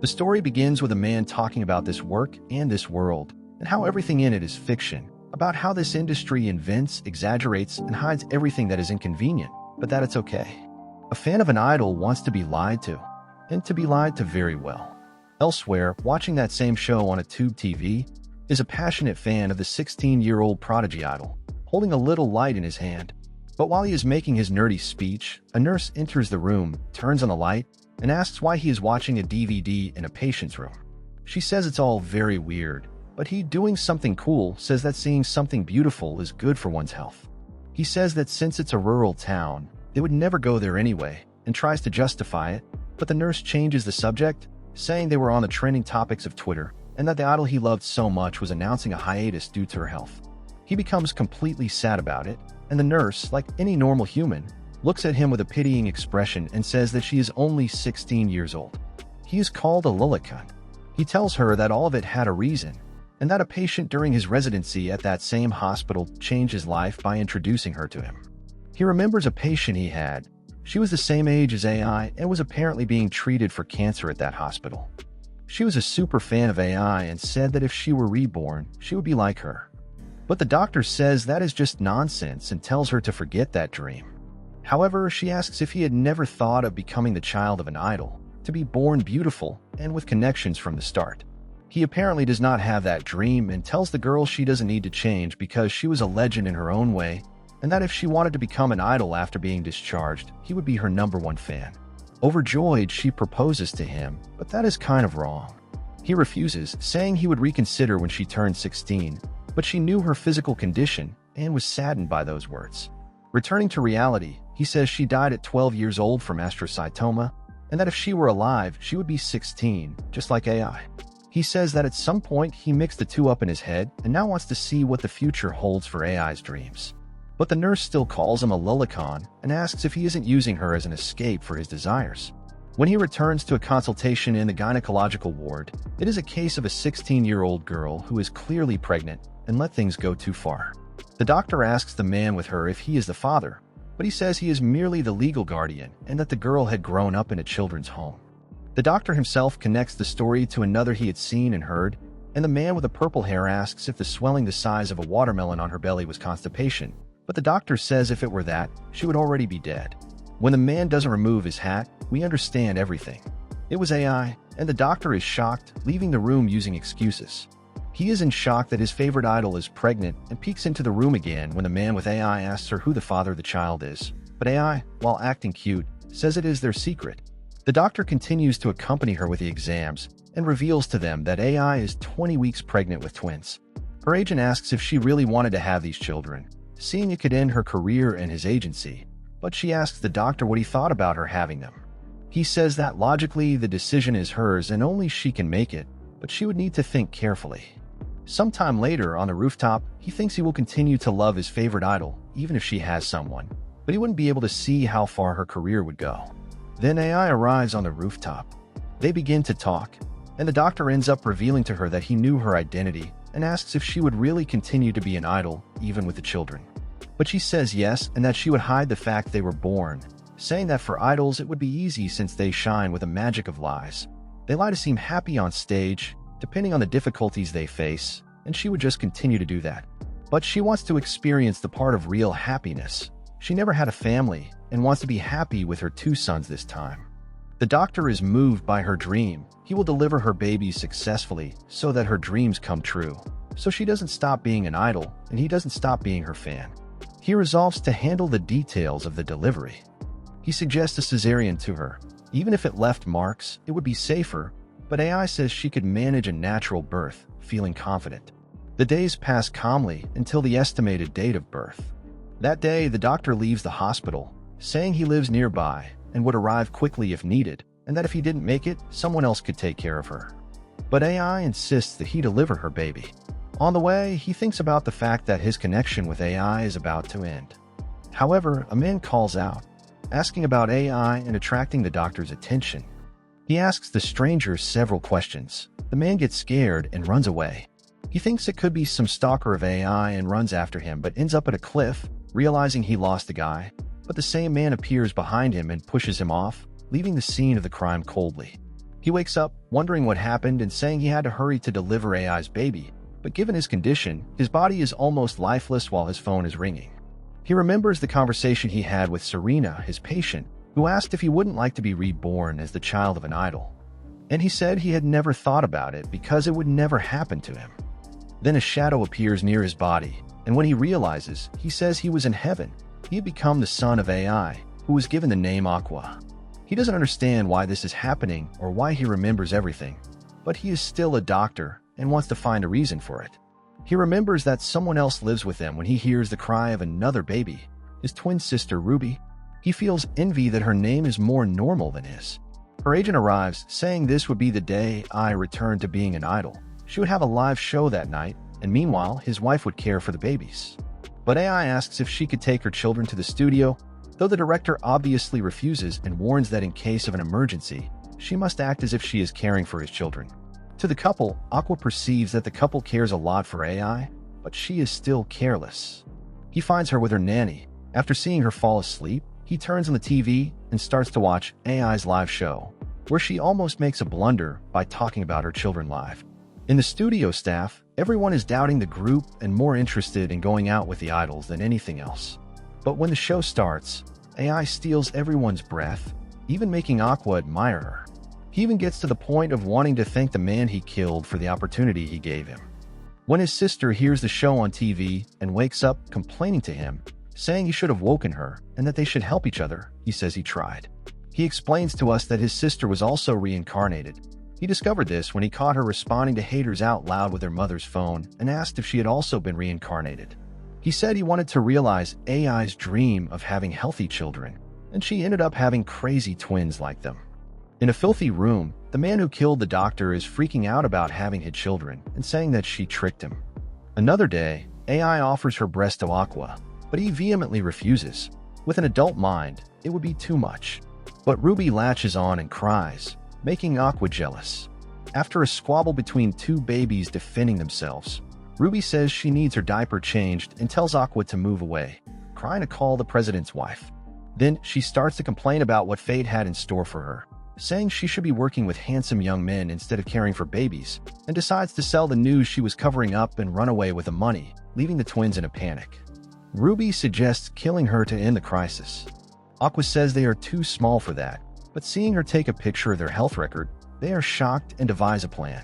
The story begins with a man talking about this work and this world, and how everything in it is fiction, about how this industry invents, exaggerates, and hides everything that is inconvenient, but that it's okay. A fan of an idol wants to be lied to, and to be lied to very well. Elsewhere, watching that same show on a tube TV, is a passionate fan of the 16-year-old prodigy idol, holding a little light in his hand. But while he is making his nerdy speech, a nurse enters the room, turns on the light, and asks why he is watching a DVD in a patient's room. She says it's all very weird, but he, doing something cool, says that seeing something beautiful is good for one's health. He says that since it's a rural town, they would never go there anyway, and tries to justify it, but the nurse changes the subject, saying they were on the trending topics of Twitter, and that the idol he loved so much was announcing a hiatus due to her health. He becomes completely sad about it, and the nurse, like any normal human, looks at him with a pitying expression and says that she is only 16 years old. He is called a Recap-Kun. He tells her that all of it had a reason, and that a patient during his residency at that same hospital changed his life by introducing her to him. He remembers a patient he had. She was the same age as AI and was apparently being treated for cancer at that hospital. She was a super fan of AI and said that if she were reborn, she would be like her. But the doctor says that is just nonsense and tells her to forget that dream. However, she asks if he had never thought of becoming the child of an idol, to be born beautiful and with connections from the start. He apparently does not have that dream and tells the girl she doesn't need to change because she was a legend in her own way, and that if she wanted to become an idol after being discharged, he would be her #1 fan. Overjoyed, she proposes to him, but that is kind of wrong. He refuses, saying he would reconsider when she turned 16, but she knew her physical condition and was saddened by those words. Returning to reality, he says she died at 12 years old from astrocytoma, and that if she were alive, she would be 16, just like AI. He says that at some point he mixed the two up in his head and now wants to see what the future holds for AI's dreams. But the nurse still calls him a Recap-Kun and asks if he isn't using her as an escape for his desires. When he returns to a consultation in the gynecological ward, it is a case of a 16-year-old girl who is clearly pregnant and let things go too far. The doctor asks the man with her if he is the father, but he says he is merely the legal guardian and that the girl had grown up in a children's home. The doctor himself connects the story to another he had seen and heard, and the man with the purple hair asks if the swelling the size of a watermelon on her belly was constipation, but the doctor says if it were that, she would already be dead. When the man doesn't remove his hat, we understand everything. It was AI, and the doctor is shocked, leaving the room using excuses. He is in shock that his favorite idol is pregnant and peeks into the room again when the man with AI asks her who the father of the child is. But AI, while acting cute, says it is their secret. The doctor continues to accompany her with the exams and reveals to them that AI is 20 weeks pregnant with twins. Her agent asks if she really wanted to have these children, seeing it could end her career and his agency, but she asks the doctor what he thought about her having them. He says that logically the decision is hers and only she can make it, but she would need to think carefully. Sometime later, on the rooftop, he thinks he will continue to love his favorite idol, even if she has someone, but he wouldn't be able to see how far her career would go. Then AI arrives on the rooftop. They begin to talk, and the doctor ends up revealing to her that he knew her identity and asks if she would really continue to be an idol, even with the children. But she says yes, and that she would hide the fact they were born, saying that for idols it would be easy since they shine with the magic of lies. They lie to seem happy on stage, depending on the difficulties they face, and she would just continue to do that. But she wants to experience the part of real happiness. She never had a family and wants to be happy with her 2 sons this time. The doctor is moved by her dream. He will deliver her babies successfully so that her dreams come true. So she doesn't stop being an idol, and he doesn't stop being her fan. He resolves to handle the details of the delivery. He suggests a cesarean to her. Even if it left marks, it would be safer, but AI says she could manage a natural birth, feeling confident. The days pass calmly until the estimated date of birth. That day, the doctor leaves the hospital, saying he lives nearby and would arrive quickly if needed, and that if he didn't make it, someone else could take care of her. But AI insists that he deliver her baby. On the way, he thinks about the fact that his connection with AI is about to end. However, a man calls out, asking about AI and attracting the doctor's attention. He asks the stranger several questions. The man gets scared and runs away. He thinks it could be some stalker of AI and runs after him, but ends up at a cliff, realizing he lost the guy. But the same man appears behind him and pushes him off, leaving the scene of the crime coldly. He wakes up, wondering what happened and saying he had to hurry to deliver AI's baby, but given his condition, his body is almost lifeless while his phone is ringing. He remembers the conversation he had with Serena, his patient, who asked if he wouldn't like to be reborn as the child of an idol. And he said he had never thought about it because it would never happen to him. Then a shadow appears near his body, and when he realizes, he says he was in heaven. He had become the son of AI, who was given the name Aqua. He doesn't understand why this is happening or why he remembers everything, but he is still a doctor and wants to find a reason for it. He remembers that someone else lives with him when he hears the cry of another baby, his twin sister Ruby. He feels envy that her name is more normal than his. Her agent arrives, saying this would be the day I returned to being an idol. She would have a live show that night, and meanwhile, his wife would care for the babies. But AI asks if she could take her children to the studio, though the director obviously refuses and warns that in case of an emergency, she must act as if she is caring for his children. To the couple, Aqua perceives that the couple cares a lot for AI, but she is still careless. He finds her with her nanny. After seeing her fall asleep, he turns on the TV and starts to watch AI's live show, where she almost makes a blunder by talking about her children live. In the studio staff, everyone is doubting the group and more interested in going out with the idols than anything else. But when the show starts, AI steals everyone's breath, even making Aqua admire her. He even gets to the point of wanting to thank the man he killed for the opportunity he gave him. When his sister hears the show on TV and wakes up complaining to him, saying he should have woken her and that they should help each other, he says he tried. He explains to us that his sister was also reincarnated. He discovered this when he caught her responding to haters out loud with her mother's phone and asked if she had also been reincarnated. He said he wanted to realize AI's dream of having healthy children, and she ended up having crazy twins like them. In a filthy room, the man who killed the doctor is freaking out about having had children and saying that she tricked him. Another day, AI offers her breast to Aqua, but he vehemently refuses. With an adult mind, it would be too much. But Ruby latches on and cries, making Aqua jealous. After a squabble between two babies defending themselves, Ruby says she needs her diaper changed and tells Aqua to move away, trying to call the president's wife. Then she starts to complain about what fate had in store for her, saying she should be working with handsome young men instead of caring for babies, and decides to sell the news she was covering up and run away with the money, leaving the twins in a panic. Ruby suggests killing her to end the crisis. Aqua says they are too small for that, but seeing her take a picture of their health record, they are shocked and devise a plan.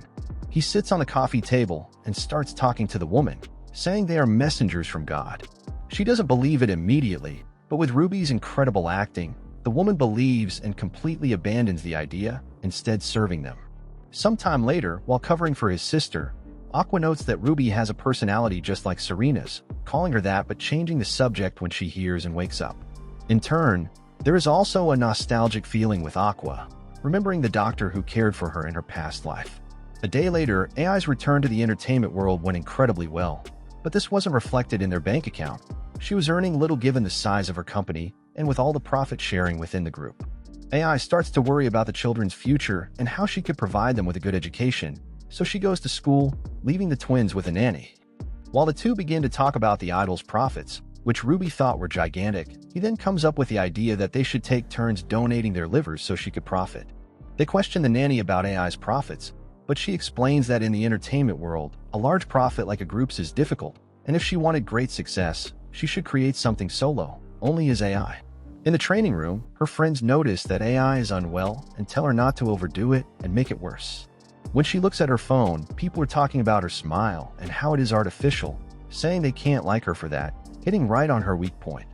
He sits on the coffee table and starts talking to the woman, saying they are messengers from God. She doesn't believe it immediately, but with Ruby's incredible acting, the woman believes and completely abandons the idea, instead serving them. Sometime later, while covering for his sister, Aqua notes that Ruby has a personality just like Serena's, calling her that but changing the subject when she hears and wakes up. In turn, there is also a nostalgic feeling with Aqua, remembering the doctor who cared for her in her past life. A day later, AI's return to the entertainment world went incredibly well, but this wasn't reflected in their bank account. She was earning little given the size of her company and with all the profit sharing within the group. AI starts to worry about the children's future and how she could provide them with a good education, so she goes to school, leaving the twins with a nanny. While the two begin to talk about the idol's profits, which Ruby thought were gigantic, he then comes up with the idea that they should take turns donating their livers so she could profit. They question the nanny about AI's profits, but she explains that in the entertainment world, a large profit like a group's is difficult, and if she wanted great success, she should create something solo, only as AI. In the training room, her friends notice that AI is unwell and tell her not to overdo it and make it worse. When she looks at her phone, people are talking about her smile and how it is artificial, saying they can't like her for that, hitting right on her weak point.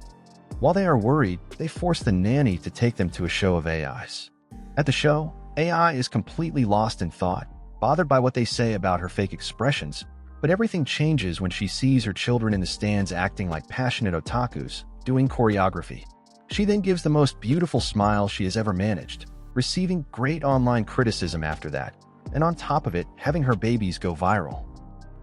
While they are worried, they force the nanny to take them to a show of AIs. At the show, AI is completely lost in thought, bothered by what they say about her fake expressions, but everything changes when she sees her children in the stands acting like passionate otakus, doing choreography. She then gives the most beautiful smile she has ever managed, receiving great online criticism after that, and on top of it, having her babies go viral.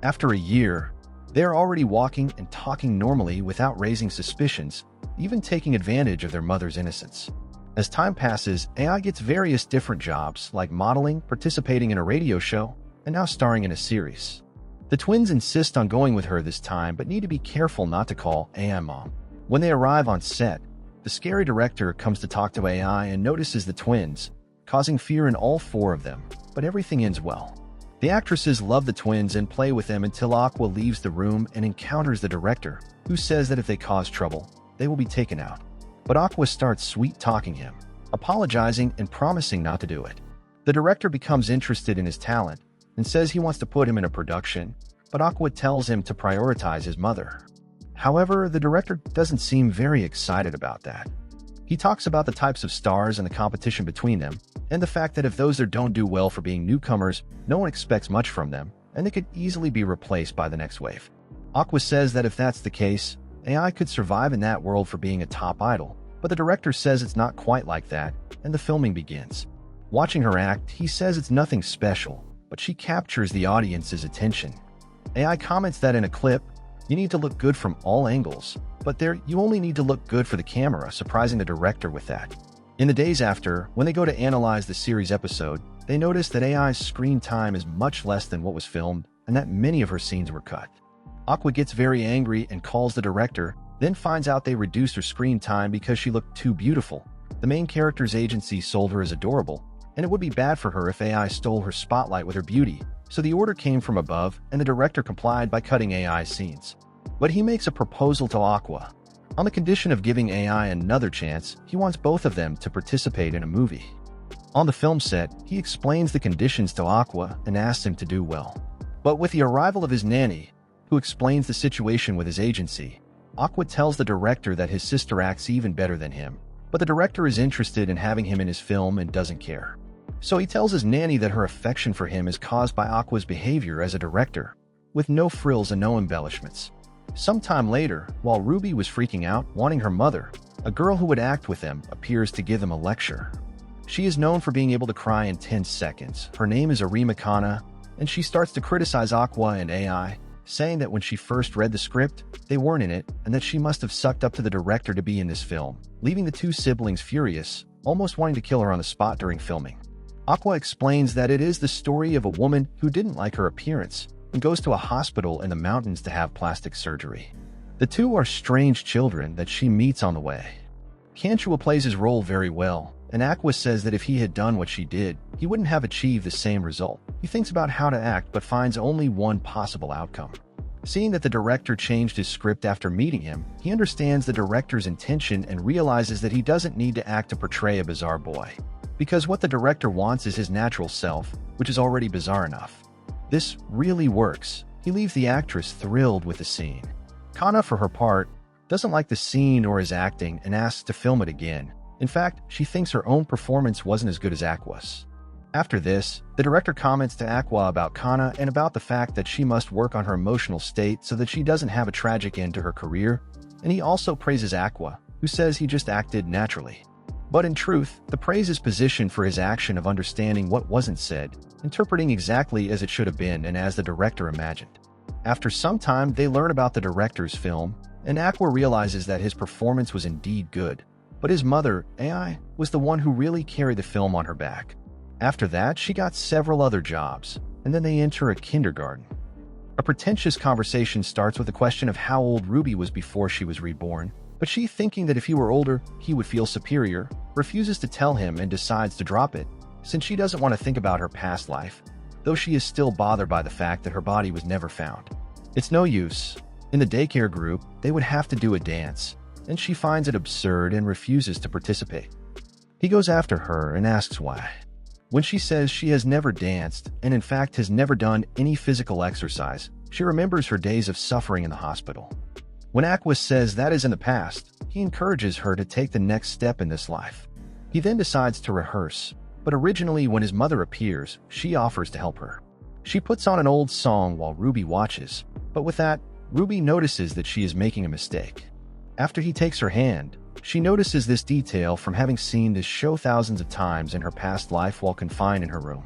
After a year, they are already walking and talking normally without raising suspicions, even taking advantage of their mother's innocence. As time passes, AI gets various different jobs like modeling, participating in a radio show, and now starring in a series. The twins insist on going with her this time but need to be careful not to call AI mom. When they arrive on set, the scary director comes to talk to AI and notices the twins, causing fear in all four of them, but everything ends well. The actresses love the twins and play with them until Aqua leaves the room and encounters the director, who says that if they cause trouble, they will be taken out. But Aqua starts sweet-talking him, apologizing and promising not to do it. The director becomes interested in his talent and says he wants to put him in a production, but Aqua tells him to prioritize his mother. However, the director doesn't seem very excited about that. He talks about the types of stars and the competition between them, and the fact that if those there don't do well for being newcomers, no one expects much from them, and they could easily be replaced by the next wave. Aqua says that if that's the case, AI could survive in that world for being a top idol, but the director says it's not quite like that, and the filming begins. Watching her act, he says it's nothing special, but she captures the audience's attention. AI comments that in a clip, you need to look good from all angles, but there you only need to look good for the camera, surprising the director with that. In the days after, when they go to analyze the series episode, they notice that AI's screen time is much less than what was filmed, and that many of her scenes were cut. Aqua gets very angry and calls the director, then finds out they reduced her screen time because she looked too beautiful. The main character's agency sold her as adorable, and it would be bad for her if AI stole her spotlight with her beauty, so the order came from above, and the director complied by cutting AI scenes. But he makes a proposal to Aqua. On the condition of giving AI another chance, he wants both of them to participate in a movie. On the film set, he explains the conditions to Aqua and asks him to do well. But with the arrival of his nanny, who explains the situation with his agency, Aqua tells the director that his sister acts even better than him, but the director is interested in having him in his film and doesn't care. So he tells his nanny that her affection for him is caused by Aqua's behavior as a director, with no frills and no embellishments. Sometime later, while Ruby was freaking out, wanting her mother, a girl who would act with them appears to give them a lecture. She is known for being able to cry in 10 seconds. Her name is Reincarnated, and she starts to criticize Aqua and AI, saying that when she first read the script, they weren't in it, and that she must have sucked up to the director to be in this film, leaving the two siblings furious, almost wanting to kill her on the spot during filming. Aqua explains that it is the story of a woman who didn't like her appearance and goes to a hospital in the mountains to have plastic surgery. The two are strange children that she meets on the way. Kanchua plays his role very well, and Aqua says that if he had done what she did, he wouldn't have achieved the same result. He thinks about how to act but finds only one possible outcome. Seeing that the director changed his script after meeting him, he understands the director's intention and realizes that he doesn't need to act to portray a bizarre boy, because what the director wants is his natural self, which is already bizarre enough. This really works. He leaves the actress thrilled with the scene. Kana, for her part, doesn't like the scene or his acting and asks to film it again. In fact, she thinks her own performance wasn't as good as Aqua's. After this, the director comments to Aqua about Kana and about the fact that she must work on her emotional state so that she doesn't have a tragic end to her career, and he also praises Aqua, who says he just acted naturally. But in truth, the praise is positioned for his action of understanding what wasn't said, interpreting exactly as it should have been and as the director imagined. After some time, they learn about the director's film, and Aqua realizes that his performance was indeed good, but his mother, AI, was the one who really carried the film on her back. After that, she got several other jobs, and then they enter a kindergarten. A pretentious conversation starts with the question of how old Ruby was before she was reborn, but she, thinking that if he were older, he would feel superior, refuses to tell him and decides to drop it, since she doesn't want to think about her past life, though she is still bothered by the fact that her body was never found. It's no use. In the daycare group, they would have to do a dance, and she finds it absurd and refuses to participate. He goes after her and asks why. When she says she has never danced and in fact has never done any physical exercise, she remembers her days of suffering in the hospital. When Aqua says that is in the past, he encourages her to take the next step in this life. He then decides to rehearse, but originally when his mother appears, she offers to help her. She puts on an old song while Ruby watches, but with that, Ruby notices that she is making a mistake. After he takes her hand, she notices this detail from having seen this show thousands of times in her past life while confined in her room.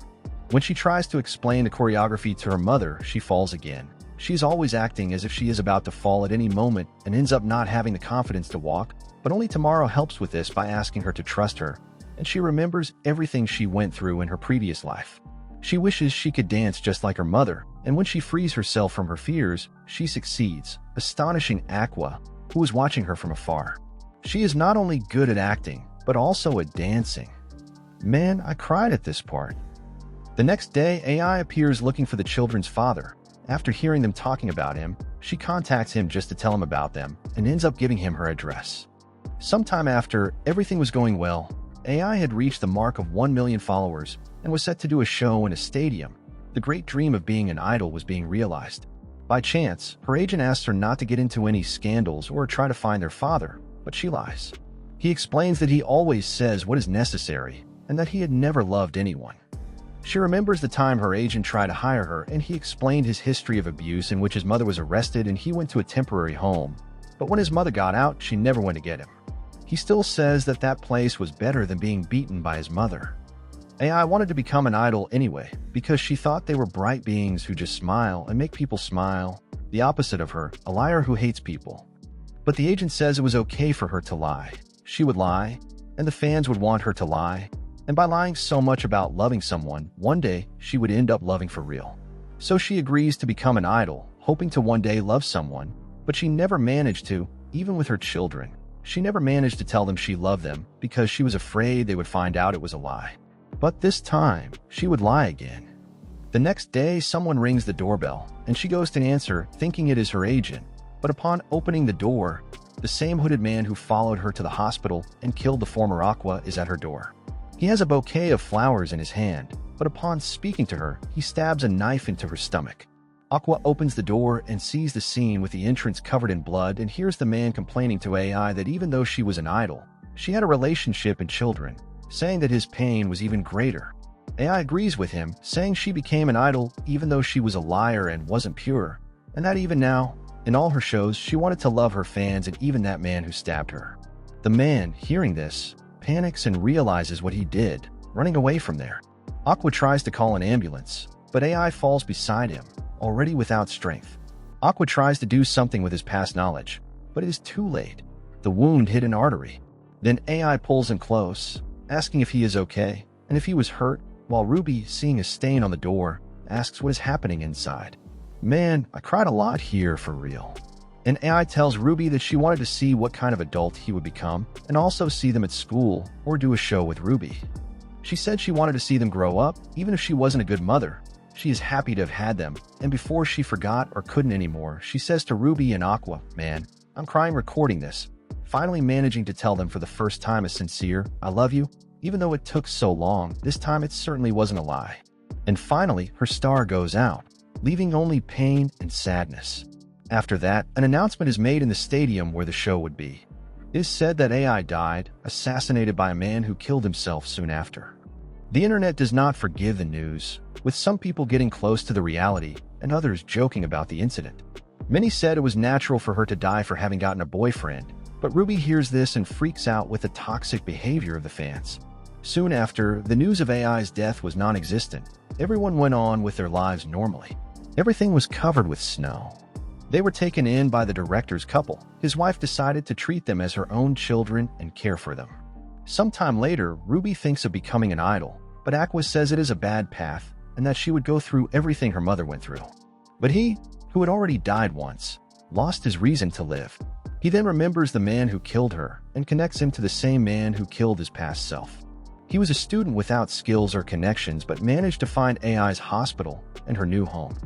When she tries to explain the choreography to her mother, she falls again. She's always acting as if she is about to fall at any moment and ends up not having the confidence to walk, but only Tomorrow helps with this by asking her to trust her, and she remembers everything she went through in her previous life. She wishes she could dance just like her mother, and when she frees herself from her fears, she succeeds, astonishing Aqua, who is watching her from afar. She is not only good at acting, but also at dancing. Man, I cried at this part. The next day, AI appears looking for the children's father. After hearing them talking about him, she contacts him just to tell him about them and ends up giving him her address. Sometime after everything was going well, AI had reached the mark of 1 million followers and was set to do a show in a stadium. The great dream of being an idol was being realized. By chance, her agent asks her not to get into any scandals or try to find their father, but she lies. He explains that he always says what is necessary and that he had never loved anyone. She remembers the time her agent tried to hire her and he explained his history of abuse in which his mother was arrested and he went to a temporary home. But when his mother got out, she never went to get him. He still says that that place was better than being beaten by his mother. AI wanted to become an idol anyway because she thought they were bright beings who just smile and make people smile, the opposite of her, a liar who hates people. But the agent says it was okay for her to lie. She would lie, and the fans would want her to lie. And by lying so much about loving someone, one day she would end up loving for real. So she agrees to become an idol, hoping to one day love someone, but she never managed to, even with her children. She never managed to tell them she loved them because she was afraid they would find out it was a lie. But this time, she would lie again. The next day, someone rings the doorbell, and she goes to answer, thinking it is her agent. But upon opening the door, the same hooded man who followed her to the hospital and killed the former Aqua is at her door. He has a bouquet of flowers in his hand, but upon speaking to her, he stabs a knife into her stomach. Aqua opens the door and sees the scene with the entrance covered in blood and hears the man complaining to AI that even though she was an idol, she had a relationship and children, saying that his pain was even greater. AI agrees with him, saying she became an idol even though she was a liar and wasn't pure, and that even now, in all her shows, she wanted to love her fans and even that man who stabbed her. The man, hearing this, panics and realizes what he did, running away from there. Aqua tries to call an ambulance, but AI falls beside him, already without strength. Aqua tries to do something with his past knowledge, but it is too late. The wound hit an artery. Then AI pulls him close, asking if he is okay and if he was hurt, while Ruby, seeing a stain on the door, asks what is happening inside. Man, I cried a lot here for real. And AI tells Ruby that she wanted to see what kind of adult he would become and also see them at school or do a show with Ruby. She said she wanted to see them grow up, even if she wasn't a good mother. She is happy to have had them, and before she forgot or couldn't anymore, she says to Ruby and Aqua, "Man, I'm crying recording this." Finally managing to tell them for the first time a sincere, "I love you," even though it took so long, this time it certainly wasn't a lie. And finally, her star goes out, leaving only pain and sadness. After that, an announcement is made in the stadium where the show would be. It is said that AI died, assassinated by a man who killed himself soon after. The internet does not forgive the news, with some people getting close to the reality and others joking about the incident. Many said it was natural for her to die for having gotten a boyfriend, but Ruby hears this and freaks out with the toxic behavior of the fans. Soon after, the news of AI's death was non-existent. Everyone went on with their lives normally. Everything was covered with snow. They were taken in by the director's couple. His wife decided to treat them as her own children and care for them. Sometime later, Ruby thinks of becoming an idol, but Aqua says it is a bad path and that she would go through everything her mother went through. But he, who had already died once, lost his reason to live. He then remembers the man who killed her and connects him to the same man who killed his past self. He was a student without skills or connections but managed to find AI's hospital and her new home.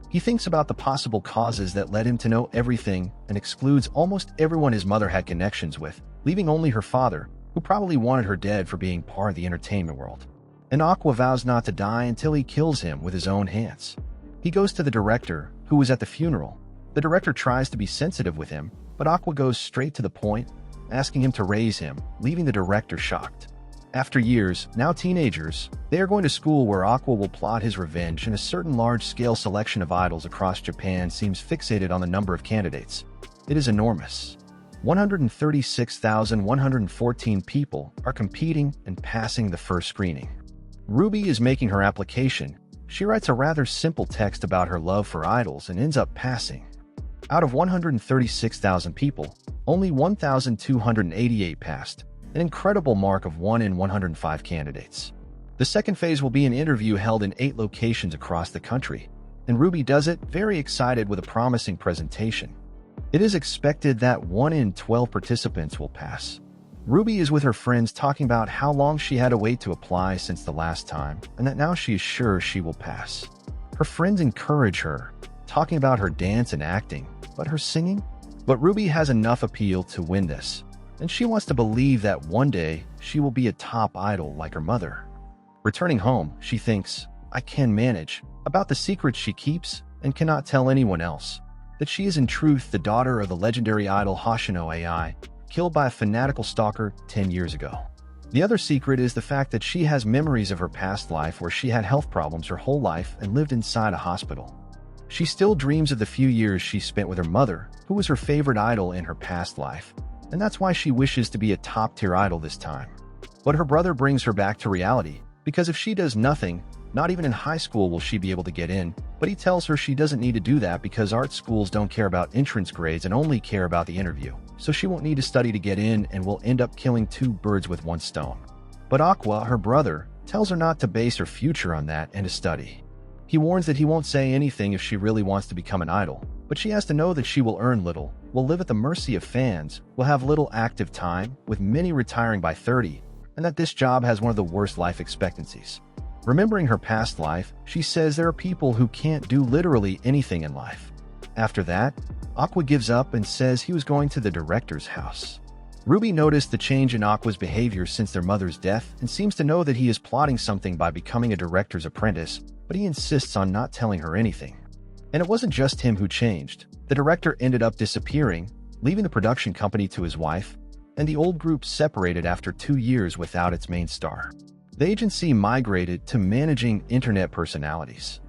He thinks about the possible causes that led him to know everything and excludes almost everyone his mother had connections with, leaving only her father, who probably wanted her dead for being part of the entertainment world. And Aqua vows not to die until he kills him with his own hands. He goes to the director, who was at the funeral. The director tries to be sensitive with him, but Aqua goes straight to the point, asking him to raise him, leaving the director shocked. After years, now teenagers, they are going to school where Aqua will plot his revenge, and a certain large-scale selection of idols across Japan seems fixated on the number of candidates. It is enormous. 136,114 people are competing and passing the first screening. Ruby is making her application. She writes a rather simple text about her love for idols and ends up passing. Out of 136,000 people, only 1,288 passed, an incredible mark of 1 in 105 candidates. The second phase will be an interview held in 8 locations across the country, and Ruby does it very excited with a promising presentation. It is expected that 1 in 12 participants will pass. Ruby is with her friends talking about how long she had to wait to apply since the last time, and that now she is sure she will pass. Her friends encourage her, talking about her dance and acting, but her singing? But Ruby has enough appeal to win this, and she wants to believe that one day she will be a top idol like her mother. Returning home, she thinks, I can manage, about the secrets she keeps and cannot tell anyone else, that she is in truth the daughter of the legendary idol Hoshino AI, killed by a fanatical stalker 10 years ago. The other secret is the fact that she has memories of her past life where she had health problems her whole life and lived inside a hospital. She still dreams of the few years she spent with her mother, who was her favorite idol in her past life, and that's why she wishes to be a top-tier idol this time. But her brother brings her back to reality, because if she does nothing, not even in high school will she be able to get in, but he tells her she doesn't need to do that because art schools don't care about entrance grades and only care about the interview, so she won't need to study to get in and will end up killing two birds with one stone. But Aqua, her brother, tells her not to base her future on that and to study. He warns that he won't say anything if she really wants to become an idol, but she has to know that she will earn little, will live at the mercy of fans, will have little active time, with many retiring by 30, and that this job has one of the worst life expectancies. Remembering her past life, she says there are people who can't do literally anything in life. After that, Aqua gives up and says he was going to the director's house. Ruby noticed the change in Aqua's behavior since their mother's death and seems to know that he is plotting something by becoming a director's apprentice, but he insists on not telling her anything. And it wasn't just him who changed. The director ended up disappearing, leaving the production company to his wife, and the old group separated after 2 years without its main star. The agency migrated to managing internet personalities.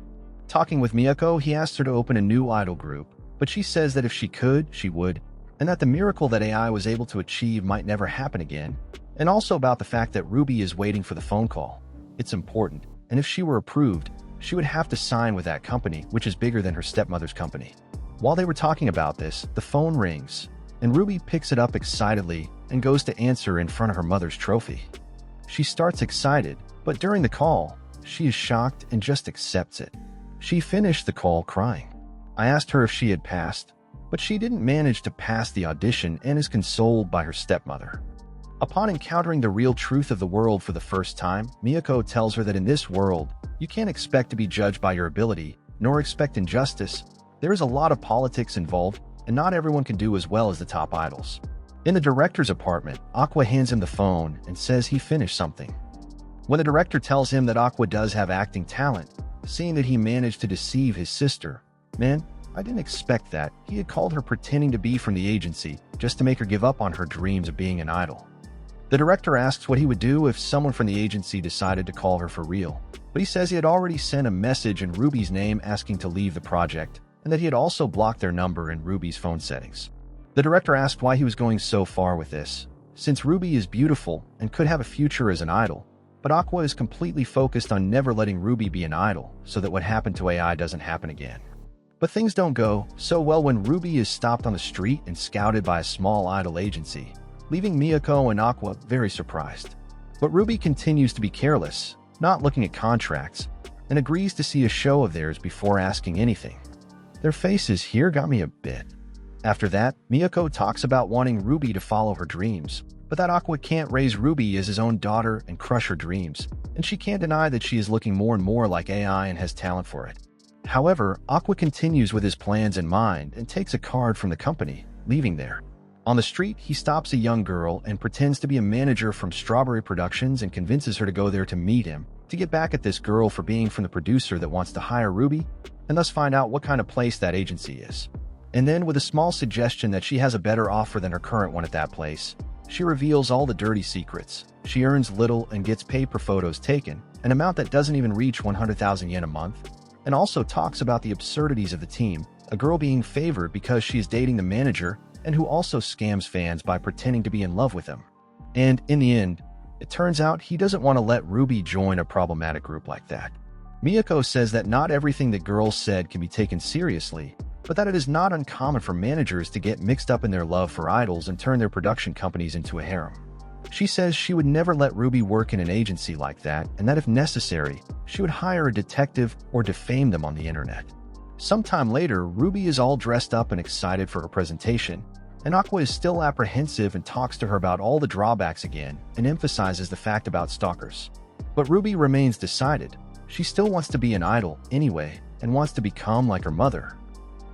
Talking with Miyako, he asked her to open a new idol group, but she says that if she could, she would, and that the miracle that AI was able to achieve might never happen again, and also about the fact that Ruby is waiting for the phone call. It's important, and if she were approved, she would have to sign with that company, which is bigger than her stepmother's company. While they were talking about this, the phone rings, and Ruby picks it up excitedly and goes to answer in front of her mother's trophy. She starts excited, but during the call, she is shocked and just accepts it. She finished the call crying. I asked her if she had passed, but she didn't manage to pass the audition and is consoled by her stepmother. Upon encountering the real truth of the world for the first time, Miyako tells her that in this world, you can't expect to be judged by your ability, nor expect injustice. There is a lot of politics involved, and not everyone can do as well as the top idols. In the director's apartment, Aqua hands him the phone and says he finished something. When the director tells him that Aqua does have acting talent, seeing that he managed to deceive his sister, man, I didn't expect that. He had called her pretending to be from the agency, just to make her give up on her dreams of being an idol. The director asks what he would do if someone from the agency decided to call her for real, but he says he had already sent a message in Ruby's name asking to leave the project, and that he had also blocked their number in Ruby's phone settings. The director asked why he was going so far with this, since Ruby is beautiful and could have a future as an idol, but Aqua is completely focused on never letting Ruby be an idol so that what happened to AI doesn't happen again. But things don't go so well when Ruby is stopped on the street and scouted by a small idol agency, leaving Miyako and Aqua very surprised. But Ruby continues to be careless, not looking at contracts, and agrees to see a show of theirs before asking anything. Their faces here got me a bit. After that, Miyako talks about wanting Ruby to follow her dreams, but that Aqua can't raise Ruby as his own daughter and crush her dreams, and she can't deny that she is looking more and more like AI and has talent for it. However, Aqua continues with his plans in mind and takes a card from the company, leaving there. On the street, he stops a young girl and pretends to be a manager from Strawberry Productions and convinces her to go there to meet him, to get back at this girl for being from the producer that wants to hire Ruby, and thus find out what kind of place that agency is. And then, with a small suggestion that she has a better offer than her current one at that place, she reveals all the dirty secrets. She earns little and gets paid per photos taken, an amount that doesn't even reach 100,000 yen a month, and also talks about the absurdities of the team, a girl being favored because she is dating the manager and who also scams fans by pretending to be in love with him. And in the end, it turns out he doesn't want to let Ruby join a problematic group like that. Miyako says that not everything that girls said can be taken seriously, but that it is not uncommon for managers to get mixed up in their love for idols and turn their production companies into a harem. She says she would never let Ruby work in an agency like that, and that if necessary, she would hire a detective or defame them on the internet. Sometime later, Ruby is all dressed up and excited for her presentation, And Aqua is still apprehensive and talks to her about all the drawbacks again and emphasizes the fact about stalkers. But Ruby remains decided. She still wants to be an idol anyway and wants to become like her mother.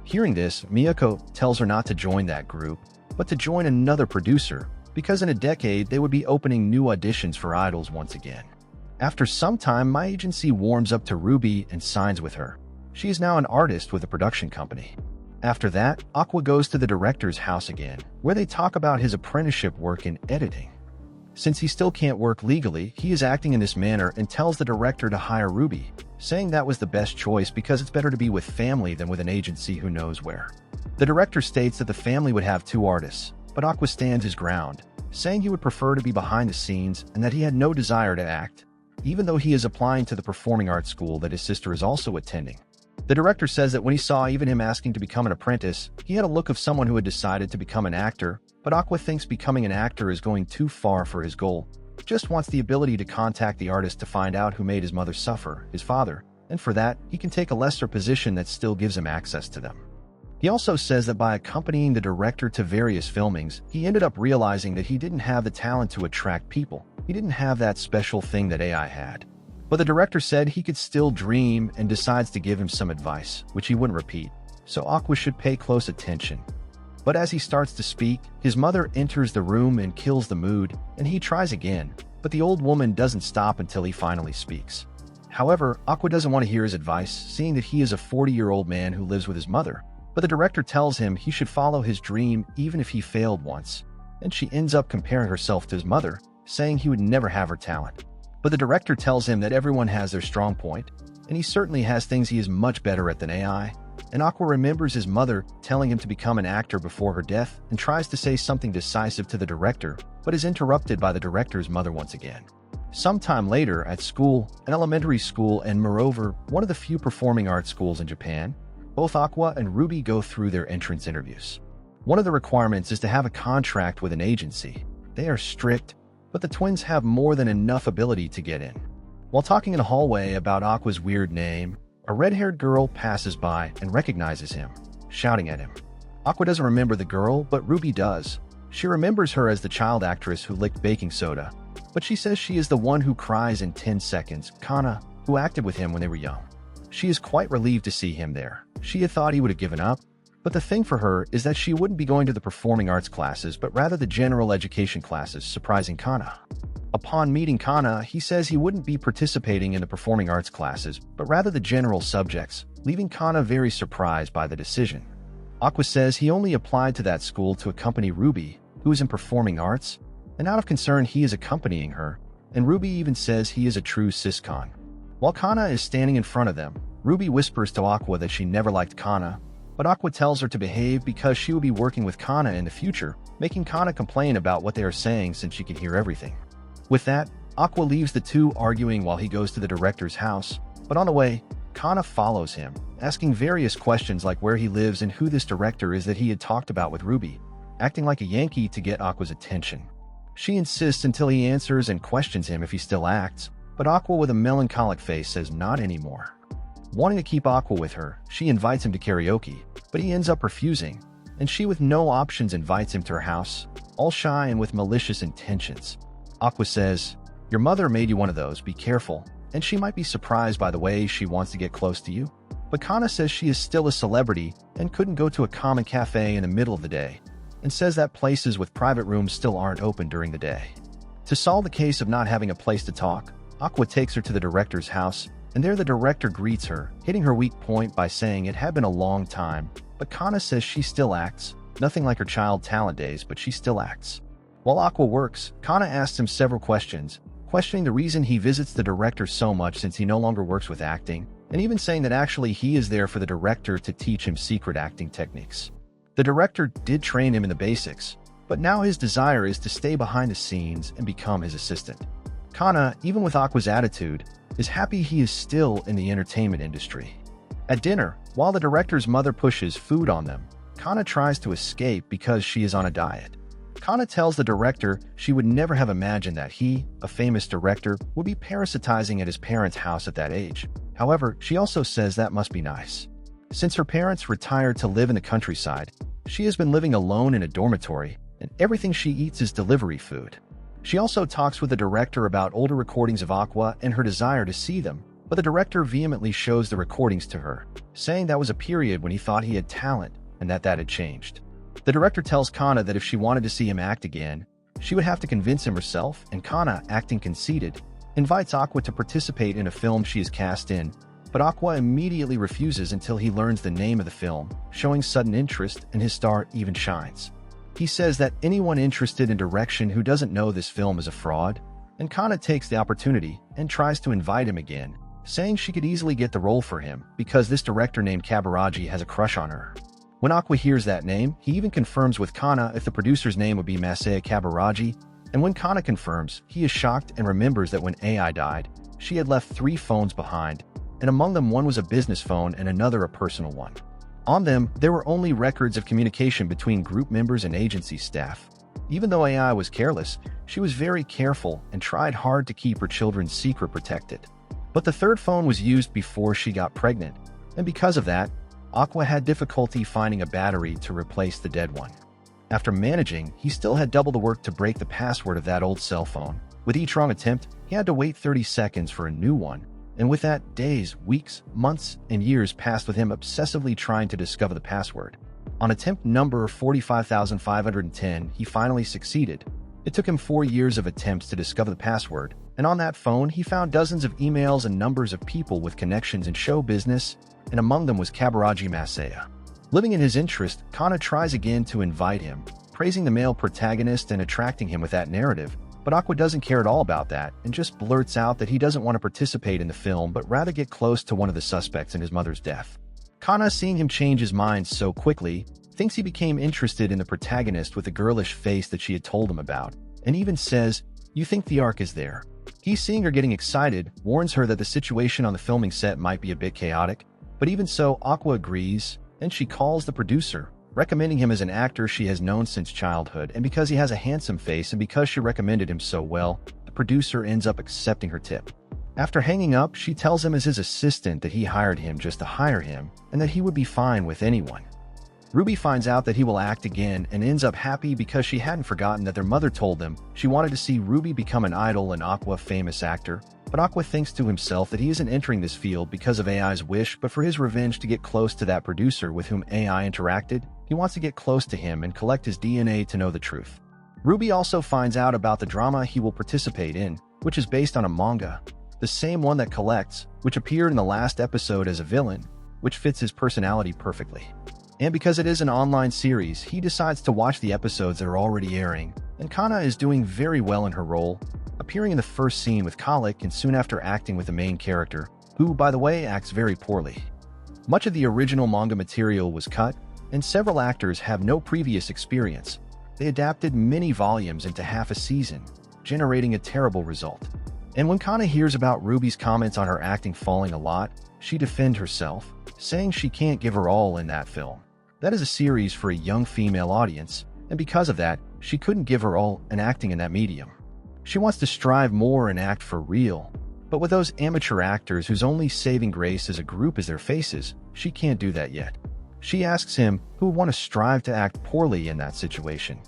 Hearing this, Miyako tells her not to join that group, but to join another producer, because in a decade they would be opening new auditions for idols once again. After some time, my agency warms up to Ruby and signs with her. She is now an artist with a production company. After that, Aqua goes to the director's house again, where they talk about his apprenticeship work in editing. Since he still can't work legally, he is acting in this manner and tells the director to hire Ruby, saying that was the best choice because it's better to be with family than with an agency who knows where. The director states that the family would have 2 artists, but Aqua stands his ground, saying he would prefer to be behind the scenes and that he had no desire to act, even though he is applying to the performing arts school that his sister is also attending. The director says that when he saw even him asking to become an apprentice, he had a look of someone who had decided to become an actor, but Aqua thinks becoming an actor is going too far for his goal. Just wants the ability to contact the artist to find out who made his mother suffer, his father, and for that, he can take a lesser position that still gives him access to them. He also says that by accompanying the director to various filmings, he ended up realizing that he didn't have the talent to attract people. He didn't have that special thing that AI had. But the director said he could still dream and decides to give him some advice, which he wouldn't repeat, so Aqua should pay close attention. But as he starts to speak, his mother enters the room and kills the mood, and he tries again, but the old woman doesn't stop until he finally speaks. However, Aqua doesn't want to hear his advice, seeing that he is a 40-year-old man who lives with his mother, but the director tells him he should follow his dream even if he failed once, and she ends up comparing herself to his mother, saying he would never have her talent. But the director tells him that everyone has their strong point, and he certainly has things he is much better at than AI. And Aqua remembers his mother telling him to become an actor before her death and tries to say something decisive to the director, but is interrupted by the director's mother once again. Sometime later, at school, an elementary school and moreover, one of the few performing arts schools in Japan, both Aqua and Ruby go through their entrance interviews. One of the requirements is to have a contract with an agency. They are strict, but the twins have more than enough ability to get in. While talking in a hallway about Aqua's weird name, a red-haired girl passes by and recognizes him, shouting at him. Aqua doesn't remember the girl, but Ruby does. She remembers her as the child actress who licked baking soda, but she says she is the one who cries in 10 seconds, Kana, who acted with him when they were young. She is quite relieved to see him there. She had thought he would have given up, but the thing for her is that she wouldn't be going to the performing arts classes, but rather the general education classes, surprising Kana. Upon meeting Kana, he says he wouldn't be participating in the performing arts classes, but rather the general subjects, leaving Kana very surprised by the decision. Aqua says he only applied to that school to accompany Ruby, who is in performing arts, and out of concern he is accompanying her, and Ruby even says he is a true siscon. While Kana is standing in front of them, Ruby whispers to Aqua that she never liked Kana, but Aqua tells her to behave because she will be working with Kana in the future, making Kana complain about what they are saying since she can hear everything. With that, Aqua leaves the two arguing while he goes to the director's house, but on the way, Kana follows him, asking various questions like where he lives and who this director is that he had talked about with Ruby, acting like a Yankee to get Aqua's attention. She insists until he answers and questions him if he still acts, but Aqua with a melancholic face says not anymore. Wanting to keep Aqua with her, she invites him to karaoke, but he ends up refusing, and she with no options invites him to her house, all shy and with malicious intentions. Aqua says, "Your mother made you one of those, be careful," and she might be surprised by the way she wants to get close to you. But Kana says she is still a celebrity and couldn't go to a common cafe in the middle of the day, and says that places with private rooms still aren't open during the day. To solve the case of not having a place to talk, Aqua takes her to the director's house, and there the director greets her, hitting her weak point by saying it had been a long time, but Kana says she still acts, nothing like her child talent days, but she still acts. While Aqua works, Kana asks him several questions, questioning the reason he visits the director so much since he no longer works with acting, and even saying that actually he is there for the director to teach him secret acting techniques. The director did train him in the basics, but now his desire is to stay behind the scenes and become his assistant. Kana, even with Aqua's attitude, is happy he is still in the entertainment industry. At dinner, while the director's mother pushes food on them, Kana tries to escape because she is on a diet. Kana tells the director she would never have imagined that he, a famous director, would be parasitizing at his parents' house at that age. However, she also says that must be nice. Since her parents retired to live in the countryside, She has been living alone in a dormitory, and everything she eats is delivery food. She also talks with the director about older recordings of Aqua and her desire to see them, but the director vehemently shows the recordings to her, saying that was a period when he thought he had talent and that had changed. The director tells Kana that if she wanted to see him act again, she would have to convince him herself, and Kana, acting conceited, invites Aqua to participate in a film she is cast in, but Aqua immediately refuses until he learns the name of the film, showing sudden interest, and his star even shines. He says that anyone interested in direction who doesn't know this film is a fraud, and Kana takes the opportunity and tries to invite him again, saying she could easily get the role for him because this director named Kabaraji has a crush on her. When Aqua hears that name, he even confirms with Kana if the producer's name would be Masaya Kabaraji, and when Kana confirms, he is shocked and remembers that when AI died, she had left 3 phones behind, and among them one was a business phone and another a personal one. On them, there were only records of communication between group members and agency staff. Even though AI was careless, she was very careful and tried hard to keep her children's secret protected. But the 3rd phone was used before she got pregnant, and because of that, Aqua had difficulty finding a battery to replace the dead one. After managing, he still had double the work to break the password of that old cell phone. With each wrong attempt, he had to wait 30 seconds for a new one, and with that, days, weeks, months, and years passed with him obsessively trying to discover the password. On attempt number 45,510, he finally succeeded. It took him 4 years of attempts to discover the password, and on that phone, he found dozens of emails and numbers of people with connections in show business, and among them was Kabaraji Masaya. Living in his interest, Kana tries again to invite him, praising the male protagonist and attracting him with that narrative, but Aqua doesn't care at all about that and just blurts out that he doesn't want to participate in the film but rather get close to one of the suspects in his mother's death. Kana, seeing him change his mind so quickly, thinks he became interested in the protagonist with the girlish face that she had told him about, and even says, "You think the arc is there?" He, seeing her getting excited, warns her that the situation on the filming set might be a bit chaotic, but even so, Aqua agrees, and she calls the producer, recommending him as an actor she has known since childhood, and because he has a handsome face and because she recommended him so well, the producer ends up accepting her tip. After hanging up, she tells him as his assistant that he hired him just to hire him, and that he would be fine with anyone. Ruby finds out that he will act again and ends up happy because she hadn't forgotten that their mother told them she wanted to see Ruby become an idol and Aqua famous actor, but Aqua thinks to himself that he isn't entering this field because of AI's wish but for his revenge to get close to that producer with whom AI interacted. He wants to get close to him and collect his DNA to know the truth. Ruby also finds out about the drama he will participate in, which is based on a manga, the same one that Collects, which appeared in the last episode as a villain, which fits his personality perfectly. And because it is an online series, he decides to watch the episodes that are already airing, and Kana is doing very well in her role, appearing in the first scene with Colic and soon after acting with the main character, who, by the way, acts very poorly. Much of the original manga material was cut, and several actors have no previous experience. They adapted many volumes into half a season, generating a terrible result. And when Kana hears about Ruby's comments on her acting falling a lot, she defends herself, saying she can't give her all in that film. That is a series for a young female audience, and because of that, she couldn't give her all in acting in that medium. She wants to strive more and act for real, but with those amateur actors whose only saving grace as a group is their faces, she can't do that yet. She asks him who would want to strive to act poorly in that situation.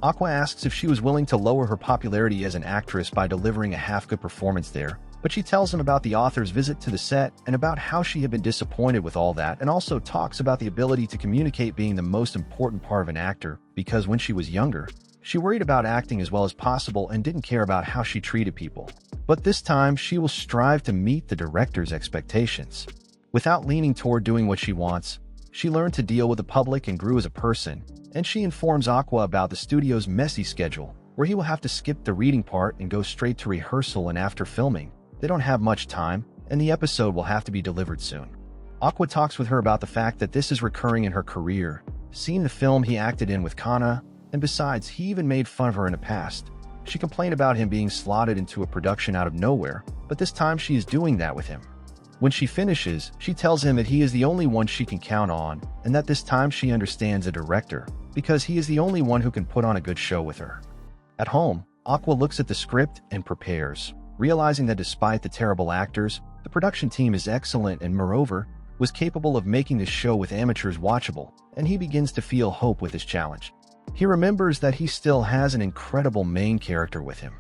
Aqua asks if she was willing to lower her popularity as an actress by delivering a half-good performance there, but she tells him about the author's visit to the set and about how she had been disappointed with all that, and also talks about the ability to communicate being the most important part of an actor because when she was younger, she worried about acting as well as possible and didn't care about how she treated people. But this time, she will strive to meet the director's expectations. Without leaning toward doing what she wants, she learned to deal with the public and grew as a person, and she informs Aqua about the studio's messy schedule, where he will have to skip the reading part and go straight to rehearsal, and after filming, they don't have much time, and the episode will have to be delivered soon. Aqua talks with her about the fact that this is recurring in her career, seeing the film he acted in with Kana, and besides, he even made fun of her in the past. She complained about him being slotted into a production out of nowhere, but this time she is doing that with him. When she finishes, she tells him that he is the only one she can count on, and that this time she understands the director, because he is the only one who can put on a good show with her. At home, Aqua looks at the script and prepares, realizing that despite the terrible actors, the production team is excellent and moreover, was capable of making this show with amateurs watchable, and he begins to feel hope with his challenge. He remembers that he still has an incredible main character with him.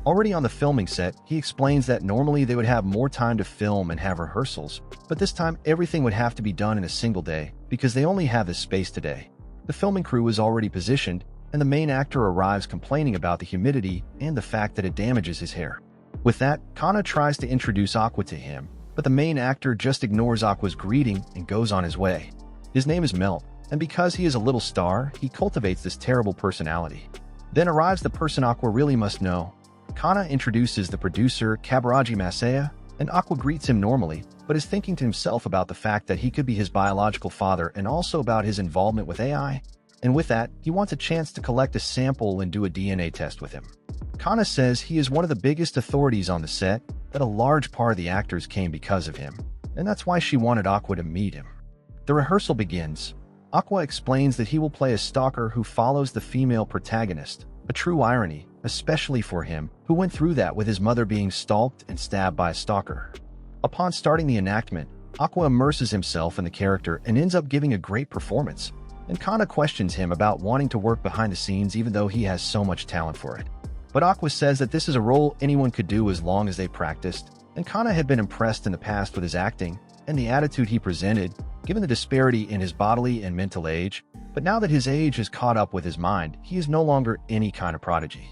Already on the filming set, he explains that normally they would have more time to film and have rehearsals, but this time everything would have to be done in a single day because they only have this space today. The filming crew is already positioned, and the main actor arrives complaining about the humidity and the fact that it damages his hair. With that, Kana tries to introduce Aqua to him, but the main actor just ignores Aqua's greeting and goes on his way. His name is Melt, and because he is a little star, he cultivates this terrible personality. Then arrives the person Aqua really must know. Kana introduces the producer, Kabaraji Masaya, and Aqua greets him normally, but is thinking to himself about the fact that he could be his biological father and also about his involvement with AI. And with that, he wants a chance to collect a sample and do a DNA test with him. Kana says he is one of the biggest authorities on the set, that a large part of the actors came because of him, and that's why she wanted Aqua to meet him. The rehearsal begins. Aqua explains that he will play a stalker who follows the female protagonist, a true irony, especially for him, who went through that with his mother being stalked and stabbed by a stalker. Upon starting the enactment, Aqua immerses himself in the character and ends up giving a great performance, and Kana questions him about wanting to work behind the scenes even though he has so much talent for it. But Aqua says that this is a role anyone could do as long as they practiced, and Kana had been impressed in the past with his acting and the attitude he presented, given the disparity in his bodily and mental age, but now that his age has caught up with his mind, he is no longer any kind of prodigy.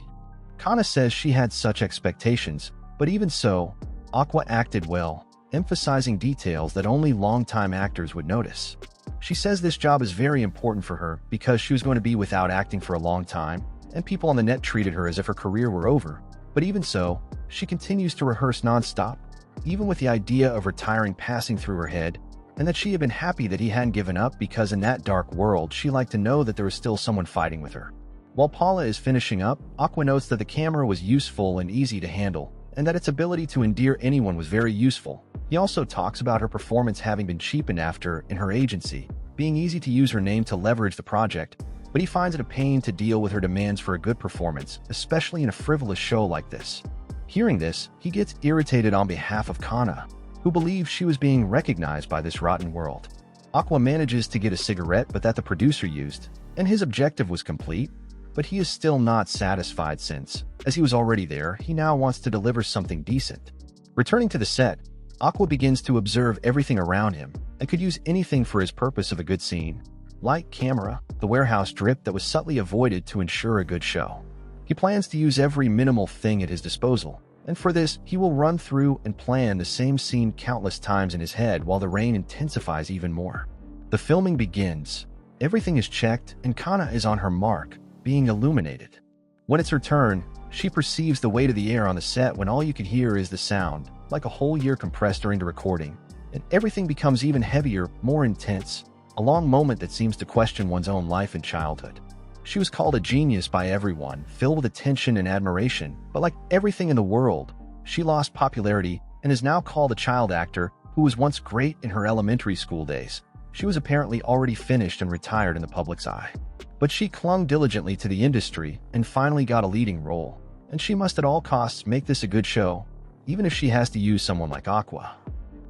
Kana says she had such expectations, but even so, Aqua acted well, emphasizing details that only longtime actors would notice. She says this job is very important for her because she was going to be without acting for a long time, and people on the net treated her as if her career were over. But even so, she continues to rehearse non-stop, even with the idea of retiring passing through her head, and that she had been happy that he hadn't given up because in that dark world she liked to know that there was still someone fighting with her. While Paula is finishing up, Aqua notes that the camera was useful and easy to handle, and that its ability to endear anyone was very useful. He also talks about her performance having been cheapened after, in her agency, being easy to use her name to leverage the project, but he finds it a pain to deal with her demands for a good performance, especially in a frivolous show like this. Hearing this, he gets irritated on behalf of Kana, who believes she was being recognized by this rotten world. Aqua manages to get a cigarette but that the producer used, and his objective was complete, but he is still not satisfied since, as he was already there, he now wants to deliver something decent. Returning to the set, Aqua begins to observe everything around him and could use anything for his purpose of a good scene. Light, camera, the warehouse drip that was subtly avoided to ensure a good show. He plans to use every minimal thing at his disposal, and for this, he will run through and plan the same scene countless times in his head while the rain intensifies even more. The filming begins. Everything is checked, and Kana is on her mark, being illuminated. When it's her turn, she perceives the weight of the air on the set when all you can hear is the sound, like a whole year compressed during the recording, and everything becomes even heavier, more intense, a long moment that seems to question one's own life and childhood. She was called a genius by everyone, filled with attention and admiration, but like everything in the world, she lost popularity and is now called a child actor who was once great in her elementary school days. She was apparently already finished and retired in the public's eye. But she clung diligently to the industry and finally got a leading role, and she must at all costs make this a good show, even if she has to use someone like Aqua.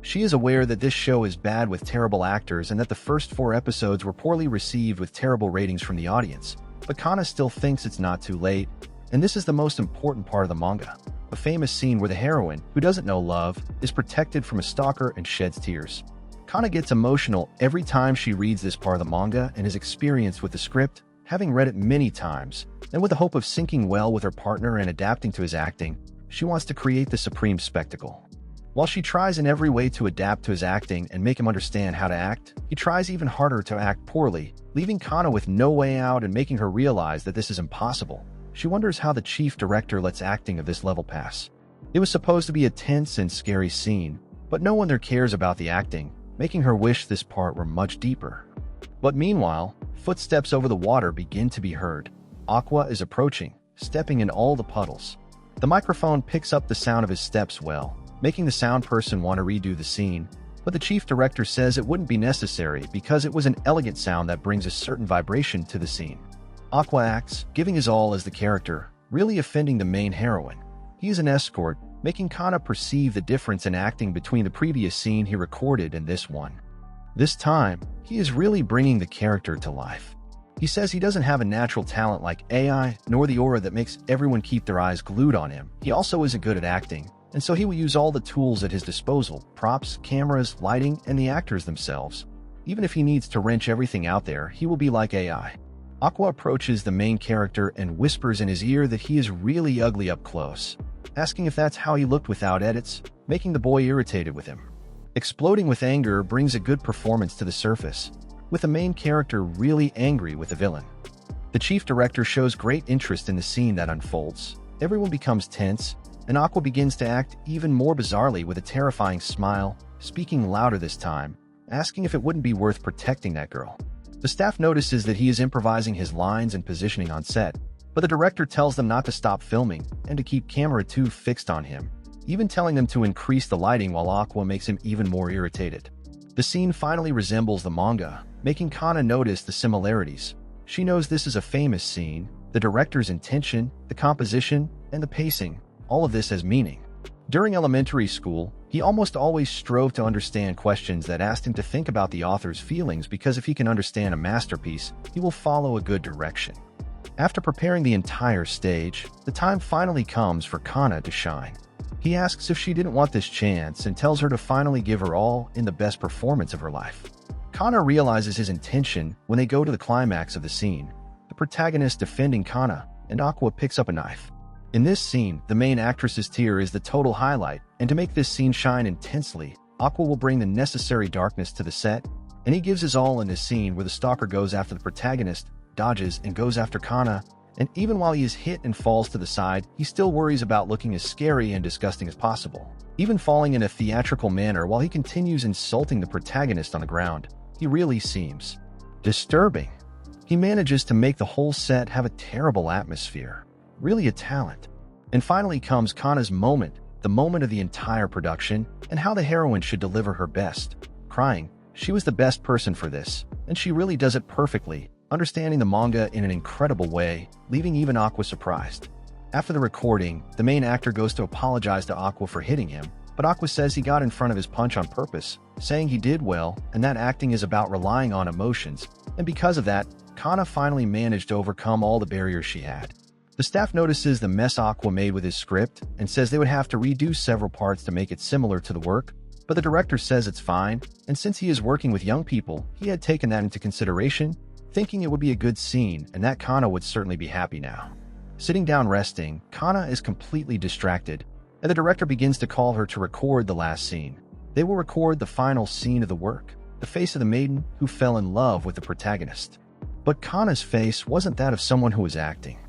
She is aware that this show is bad with terrible actors and that the first 4 episodes were poorly received with terrible ratings from the audience, but Kana still thinks it's not too late, and this is the most important part of the manga, a famous scene where the heroine, who doesn't know love, is protected from a stalker and sheds tears. Kana gets emotional every time she reads this part of the manga and is experienced with the script, having read it many times, and with the hope of syncing well with her partner and adapting to his acting, she wants to create the supreme spectacle. While she tries in every way to adapt to his acting and make him understand how to act, he tries even harder to act poorly, leaving Kana with no way out and making her realize that this is impossible. She wonders how the chief director lets acting of this level pass. It was supposed to be a tense and scary scene, but no one there cares about the acting, making her wish this part were much deeper. But meanwhile, footsteps over the water begin to be heard. Aqua is approaching, stepping in all the puddles. The microphone picks up the sound of his steps well, making the sound person want to redo the scene, but the chief director says it wouldn't be necessary because it was an elegant sound that brings a certain vibration to the scene. Aqua acts, giving his all as the character, really offending the main heroine. He is an escort, making Kana perceive the difference in acting between the previous scene he recorded and this one. This time, he is really bringing the character to life. He says he doesn't have a natural talent like AI, nor the aura that makes everyone keep their eyes glued on him. He also isn't good at acting, and so he will use all the tools at his disposal: props, cameras, lighting, and the actors themselves. Even if he needs to wrench everything out there, he will be like AI. Aqua approaches the main character and whispers in his ear that he is really ugly up close, asking if that's how he looked without edits, making the boy irritated with him. Exploding with anger brings a good performance to the surface, with the main character really angry with the villain. The chief director shows great interest in the scene that unfolds. Everyone becomes tense, and Aqua begins to act even more bizarrely with a terrifying smile, speaking louder this time, asking if it wouldn't be worth protecting that girl. The staff notices that he is improvising his lines and positioning on set, but the director tells them not to stop filming and to keep camera 2 fixed on him, even telling them to increase the lighting while Aqua makes him even more irritated. The scene finally resembles the manga, making Kana notice the similarities. She knows this is a famous scene. The director's intention, the composition, and the pacing, all of this has meaning. During elementary school, he almost always strove to understand questions that asked him to think about the author's feelings, because if he can understand a masterpiece, he will follow a good direction. After preparing the entire stage, the time finally comes for Kana to shine. He asks if she didn't want this chance and tells her to finally give her all in the best performance of her life. Kana realizes his intention when they go to the climax of the scene, the protagonist defending Kana, and Aqua picks up a knife. In this scene, the main actress's tear is the total highlight, and to make this scene shine intensely, Aqua will bring the necessary darkness to the set, and he gives his all in this scene where the stalker goes after the protagonist, dodges, and goes after Kana, and even while he is hit and falls to the side, he still worries about looking as scary and disgusting as possible, even falling in a theatrical manner while he continues insulting the protagonist on the ground. He really seems disturbing. He manages to make the whole set have a terrible atmosphere. Really a talent. And finally comes Kana's moment, the moment of the entire production, and how the heroine should deliver her best. Crying, she was the best person for this, and she really does it perfectly, understanding the manga in an incredible way, leaving even Aqua surprised. After the recording, the main actor goes to apologize to Aqua for hitting him, but Aqua says he got in front of his punch on purpose, saying he did well, and that acting is about relying on emotions, and because of that, Kana finally managed to overcome all the barriers she had. The staff notices the mess Aqua made with his script and says they would have to redo several parts to make it similar to the work, but the director says it's fine, and since he is working with young people, he had taken that into consideration, thinking it would be a good scene and that Kana would certainly be happy now. Sitting down resting, Kana is completely distracted, and the director begins to call her to record the last scene. They will record the final scene of the work, the face of the maiden who fell in love with the protagonist. But Kana's face wasn't that of someone who was acting.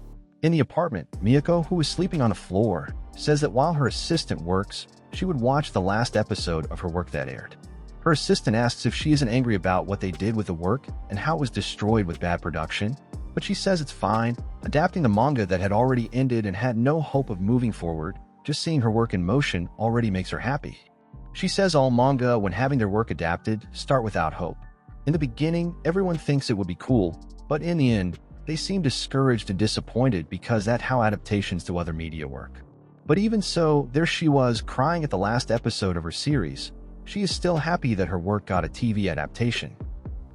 In the apartment, Miyako, who was sleeping on the floor, says that while her assistant works, she would watch the last episode of her work that aired. Her assistant asks if she isn't angry about what they did with the work and how it was destroyed with bad production, but she says it's fine, adapting the manga that had already ended and had no hope of moving forward. Just seeing her work in motion already makes her happy. She says all manga, when having their work adapted, start without hope. In the beginning, everyone thinks it would be cool, but in the end, they seem discouraged and disappointed because that's how adaptations to other media work. But even so, there she was, crying at the last episode of her series. She is still happy that her work got a TV adaptation.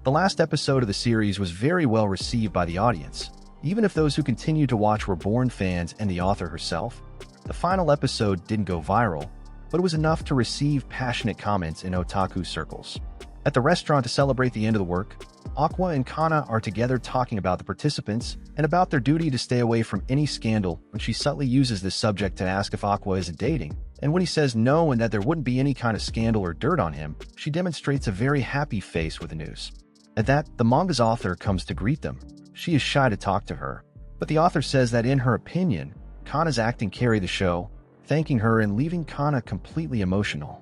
The last episode of the series was very well received by the audience, even if those who continued to watch were born fans and the author herself. The final episode didn't go viral, but it was enough to receive passionate comments in otaku circles. At the restaurant to celebrate the end of the work, Aqua and Kana are together talking about the participants and about their duty to stay away from any scandal when she subtly uses this subject to ask if Aqua isn't dating. And when he says no and that there wouldn't be any kind of scandal or dirt on him, she demonstrates a very happy face with the news. At that, the manga's author comes to greet them. She is shy to talk to her, but the author says that in her opinion, Kana's acting carried the show, thanking her and leaving Kana completely emotional.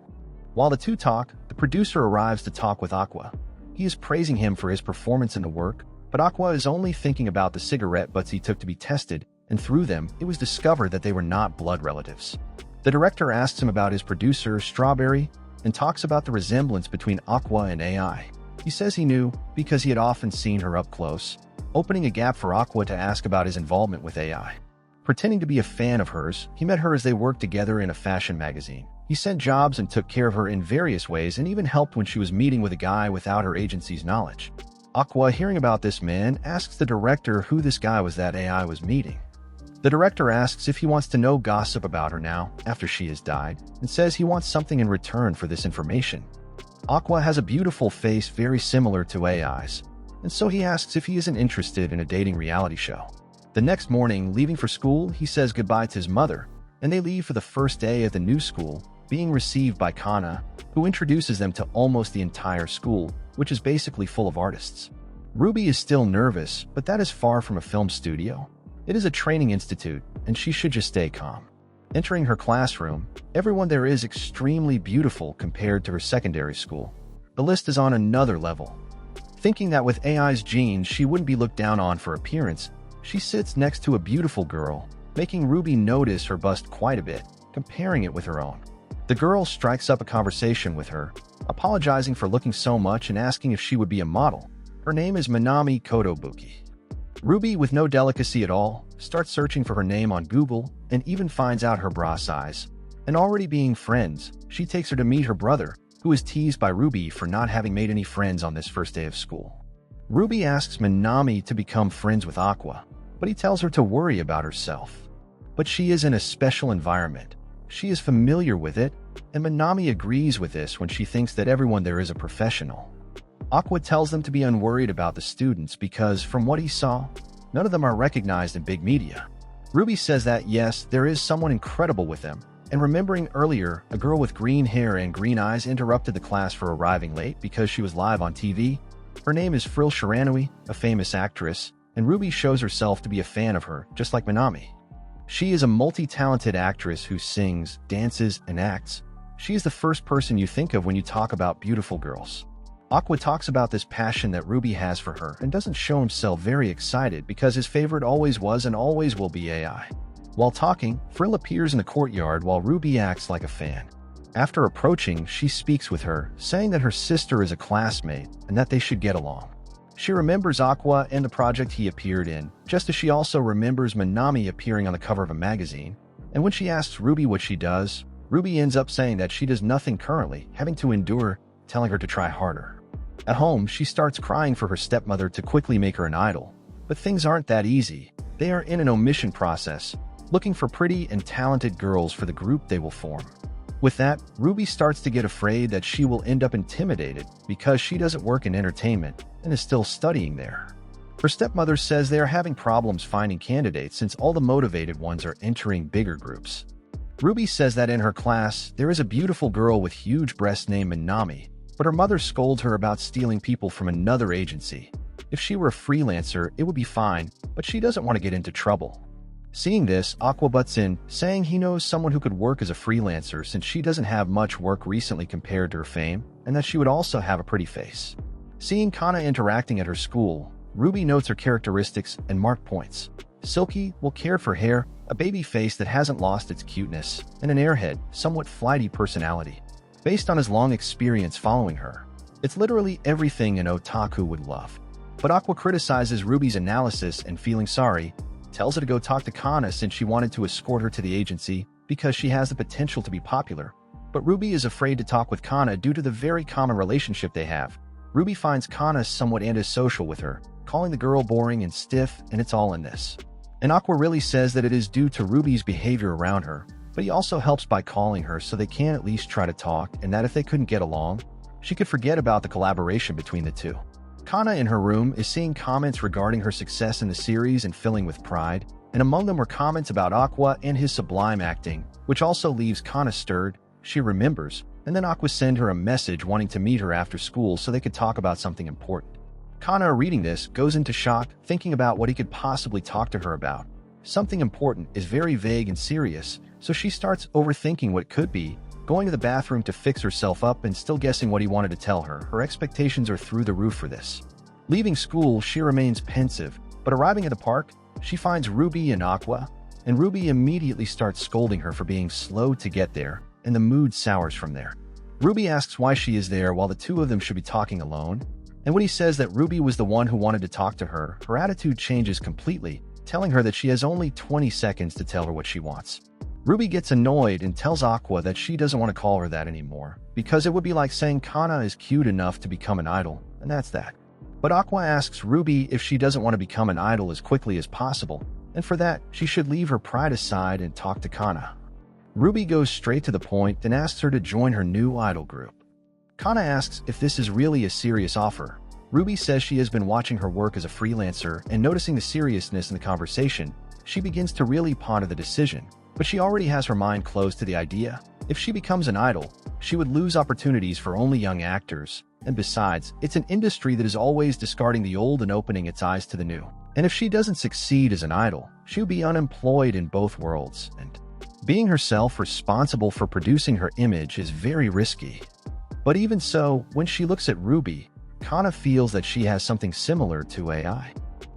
While the two talk, the producer arrives to talk with Aqua. He is praising him for his performance in the work, but Aqua is only thinking about the cigarette butts he took to be tested, and through them, it was discovered that they were not blood relatives. The director asks him about his producer, Strawberry, and talks about the resemblance between Aqua and AI. He says he knew because he had often seen her up close, opening a gap for Aqua to ask about his involvement with AI. Pretending to be a fan of hers, he met her as they worked together in a fashion magazine. He sent jobs and took care of her in various ways and even helped when she was meeting with a guy without her agency's knowledge. Aqua, hearing about this man, asks the director who this guy was that AI was meeting. The director asks if he wants to know gossip about her now, after she has died, and says he wants something in return for this information. Aqua has a beautiful face very similar to AI's, and so he asks if he isn't interested in a dating reality show. The next morning, leaving for school, he says goodbye to his mother, and they leave for the first day at the new school, being received by Kana, who introduces them to almost the entire school, which is basically full of artists. Ruby is still nervous, but that is far from a film studio. It is a training institute, and she should just stay calm. Entering her classroom, everyone there is extremely beautiful compared to her secondary school. The list is on another level. Thinking that with AI's genes she wouldn't be looked down on for appearance, she sits next to a beautiful girl, making Ruby notice her bust quite a bit, comparing it with her own. The girl strikes up a conversation with her, apologizing for looking so much and asking if she would be a model. Her name is Minami Kotobuki. Ruby, with no delicacy at all, starts searching for her name on Google and even finds out her bra size. And already being friends, she takes her to meet her brother, who is teased by Ruby for not having made any friends on this first day of school. Ruby asks Minami to become friends with Aqua, but he tells her to worry about herself. But she is in a special environment. She is familiar with it, and Minami agrees with this when she thinks that everyone there is a professional. Aqua tells them to be unworried about the students because, from what he saw, none of them are recognized in big media. Ruby says that yes, there is someone incredible with them, and remembering earlier, a girl with green hair and green eyes interrupted the class for arriving late because she was live on TV. Her name is Frill Shiranui, a famous actress, and Ruby shows herself to be a fan of her, just like Minami. She is a multi-talented actress who sings, dances, and acts. She is the first person you think of when you talk about beautiful girls. Aqua talks about this passion that Ruby has for her and doesn't show himself very excited because his favorite always was and always will be AI. While talking, Frill appears in the courtyard while Ruby acts like a fan. After approaching, she speaks with her, saying that her sister is a classmate and that they should get along. She remembers Aqua and the project he appeared in, just as she also remembers Minami appearing on the cover of a magazine. And when she asks Ruby what she does, Ruby ends up saying that she does nothing currently, having to endure, telling her to try harder. At home, she starts crying for her stepmother to quickly make her an idol. But things aren't that easy. They are in an omission process, looking for pretty and talented girls for the group they will form. With that, Ruby starts to get afraid that she will end up intimidated because she doesn't work in entertainment and is still studying there. Her stepmother says they are having problems finding candidates since all the motivated ones are entering bigger groups. Ruby says that in her class, there is a beautiful girl with huge breasts named Minami, but her mother scolds her about stealing people from another agency. If she were a freelancer, it would be fine, but she doesn't want to get into trouble. Seeing this, Aqua butts in, saying he knows someone who could work as a freelancer since she doesn't have much work recently compared to her fame, and that she would also have a pretty face. Seeing Kana interacting at her school, Ruby notes her characteristics and mark points. Silky, well cared for hair, a baby face that hasn't lost its cuteness, and an airhead, somewhat flighty personality. Based on his long experience following her, it's literally everything an otaku would love. But Aqua criticizes Ruby's analysis and, feeling sorry, tells her to go talk to Kana since she wanted to escort her to the agency because she has the potential to be popular. But Ruby is afraid to talk with Kana due to the very common relationship they have. Ruby finds Kana somewhat antisocial with her, calling the girl boring and stiff, and it's all in this. And Aqua really says that it is due to Ruby's behavior around her, but he also helps by calling her so they can at least try to talk, and that if they couldn't get along, she could forget about the collaboration between the two. Kana in her room is seeing comments regarding her success in the series and filling with pride, and among them were comments about Aqua and his sublime acting, which also leaves Kana stirred. She remembers, and then Aqua sends her a message wanting to meet her after school so they could talk about something important. Kana, reading this, goes into shock, thinking about what he could possibly talk to her about. Something important is very vague and serious, so she starts overthinking what it could be, going to the bathroom to fix herself up and still guessing what he wanted to tell her. Her expectations are through the roof for this. Leaving school, she remains pensive, but arriving at the park, she finds Ruby and Aqua, and Ruby immediately starts scolding her for being slow to get there, and the mood sours from there. Ruby asks why she is there while the two of them should be talking alone, and when he says that Ruby was the one who wanted to talk to her, her attitude changes completely, telling her that she has only 20 seconds to tell her what she wants. Ruby gets annoyed and tells Aqua that she doesn't want to call her that anymore, because it would be like saying Kana is cute enough to become an idol, and that's that. But Aqua asks Ruby if she doesn't want to become an idol as quickly as possible, and for that, she should leave her pride aside and talk to Kana. Ruby goes straight to the point and asks her to join her new idol group. Kana asks if this is really a serious offer. Ruby says she has been watching her work as a freelancer and noticing the seriousness in the conversation. She begins to really ponder the decision, but she already has her mind closed to the idea. If she becomes an idol, she would lose opportunities for only young actors, and besides, it's an industry that is always discarding the old and opening its eyes to the new. And if she doesn't succeed as an idol, she would be unemployed in both worlds, and being herself responsible for producing her image is very risky. But even so, when she looks at Ruby, Kana feels that she has something similar to AI.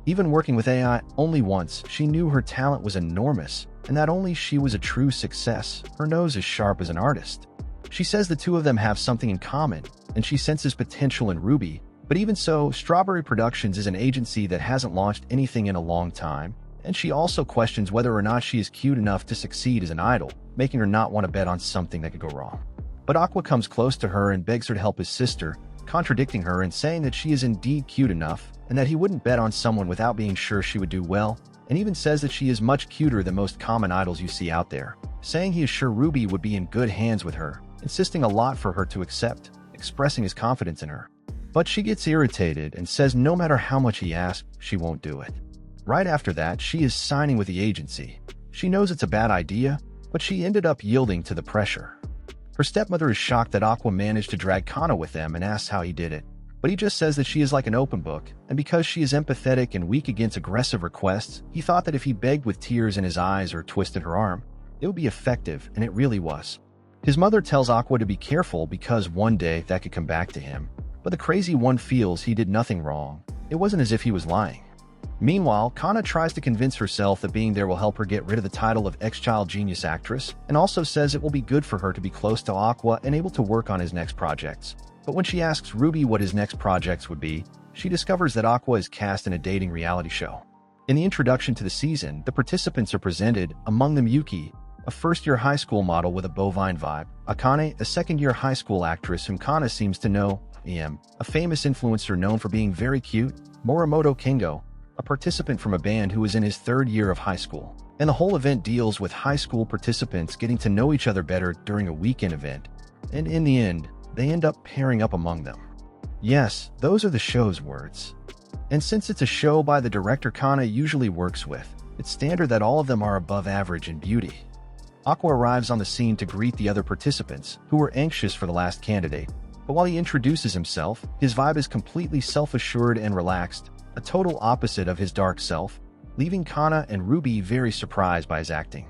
Even working with AI only once, she knew her talent was enormous, and that only she was a true success. Her nose is sharp as an artist. She says the two of them have something in common, and she senses potential in Ruby. But even so, Strawberry Productions is an agency that hasn't launched anything in a long time, and she also questions whether or not she is cute enough to succeed as an idol, making her not want to bet on something that could go wrong. But Aqua comes close to her and begs her to help his sister, contradicting her and saying that she is indeed cute enough, and that he wouldn't bet on someone without being sure she would do well, and even says that she is much cuter than most common idols you see out there, saying he is sure Ruby would be in good hands with her, insisting a lot for her to accept, expressing his confidence in her. But she gets irritated and says no matter how much he asks, she won't do it. Right after that, she is signing with the agency. She knows it's a bad idea, but she ended up yielding to the pressure. Her stepmother is shocked that Aqua managed to drag Kana with them and asks how he did it. But he just says that she is like an open book, and because she is empathetic and weak against aggressive requests, he thought that if he begged with tears in his eyes or twisted her arm, it would be effective, and it really was. His mother tells Aqua to be careful because one day that could come back to him. But the crazy one feels he did nothing wrong. It wasn't as if he was lying. Meanwhile, Kana tries to convince herself that being there will help her get rid of the title of ex-child genius actress, and also says it will be good for her to be close to Aqua and able to work on his next projects. But when she asks Ruby what his next projects would be, she discovers that Aqua is cast in a dating reality show. In the introduction to the season, the participants are presented, among them Yuki, a first-year high school model with a bovine vibe, Akane, a second-year high school actress whom Kana seems to know, a famous influencer known for being very cute, Morimoto Kengo, a participant from a band who is in his third year of high school. And the whole event deals with high school participants getting to know each other better during a weekend event. And in the end, they end up pairing up among them. Yes, those are the show's words. And since it's a show by the director Kana usually works with, it's standard that all of them are above average in beauty. Aqua arrives on the scene to greet the other participants, who were anxious for the last candidate. But while he introduces himself, his vibe is completely self-assured and relaxed, a total opposite of his dark self, leaving Kana and Ruby very surprised by his acting.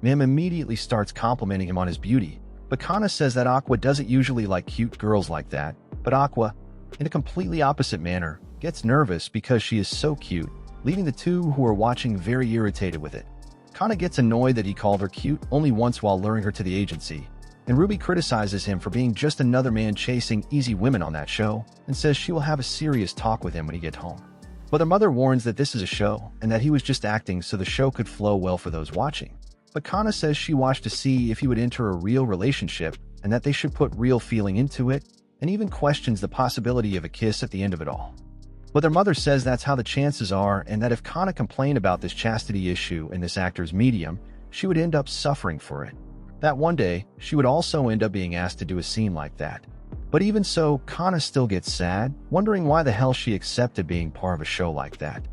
Mim immediately starts complimenting him on his beauty, but Kana says that Aqua doesn't usually like cute girls like that, but Aqua, in a completely opposite manner, gets nervous because she is so cute, leaving the two who are watching very irritated with it. Kana gets annoyed that he called her cute only once while luring her to the agency, and Ruby criticizes him for being just another man chasing easy women on that show, and says she will have a serious talk with him when he gets home. But their mother warns that this is a show, and that he was just acting so the show could flow well for those watching. But Kana says she watched to see if he would enter a real relationship, and that they should put real feeling into it, and even questions the possibility of a kiss at the end of it all. But their mother says that's how the chances are, and that if Kana complained about this chastity issue in this actor's medium, she would end up suffering for it. That one day, she would also end up being asked to do a scene like that. But even so, Kana still gets sad, wondering why the hell she accepted being part of a show like that.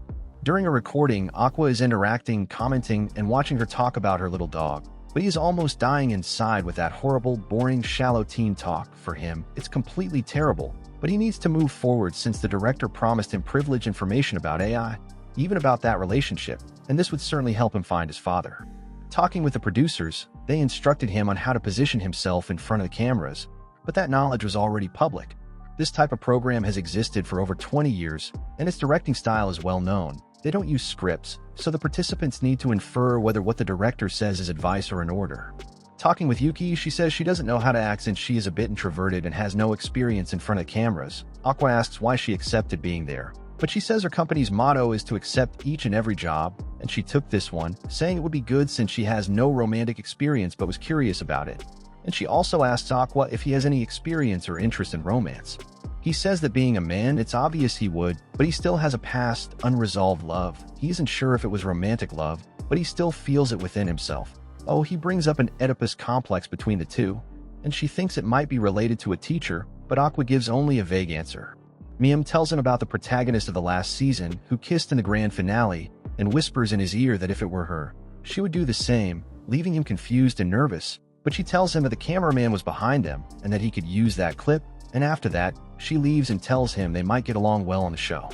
During a recording, Aqua is interacting, commenting, and watching her talk about her little dog. But he is almost dying inside with that horrible, boring, shallow teen talk. For him, it's completely terrible. But he needs to move forward since the director promised him privileged information about AI, even about that relationship, and this would certainly help him find his father. Talking with the producers, they instructed him on how to position himself in front of the cameras, but that knowledge was already public. This type of program has existed for over 20 years, and its directing style is well known. They don't use scripts, so the participants need to infer whether what the director says is advice or an order. Talking with Yuki, she says she doesn't know how to act since she is a bit introverted and has no experience in front of cameras. Aqua asks why she accepted being there, but she says her company's motto is to accept each and every job, and she took this one, saying it would be good since she has no romantic experience but was curious about it. And she also asks Aqua if he has any experience or interest in romance. He says that being a man, it's obvious he would, but he still has a past, unresolved love. He isn't sure if it was romantic love, but he still feels it within himself. Oh, he brings up an Oedipus complex between the two, and she thinks it might be related to a teacher, but Aqua gives only a vague answer. Miam tells him about the protagonist of the last season, who kissed in the grand finale, and whispers in his ear that if it were her, she would do the same, leaving him confused and nervous, but she tells him that the cameraman was behind them and that he could use that clip, and after that, she leaves and tells him they might get along well on the show.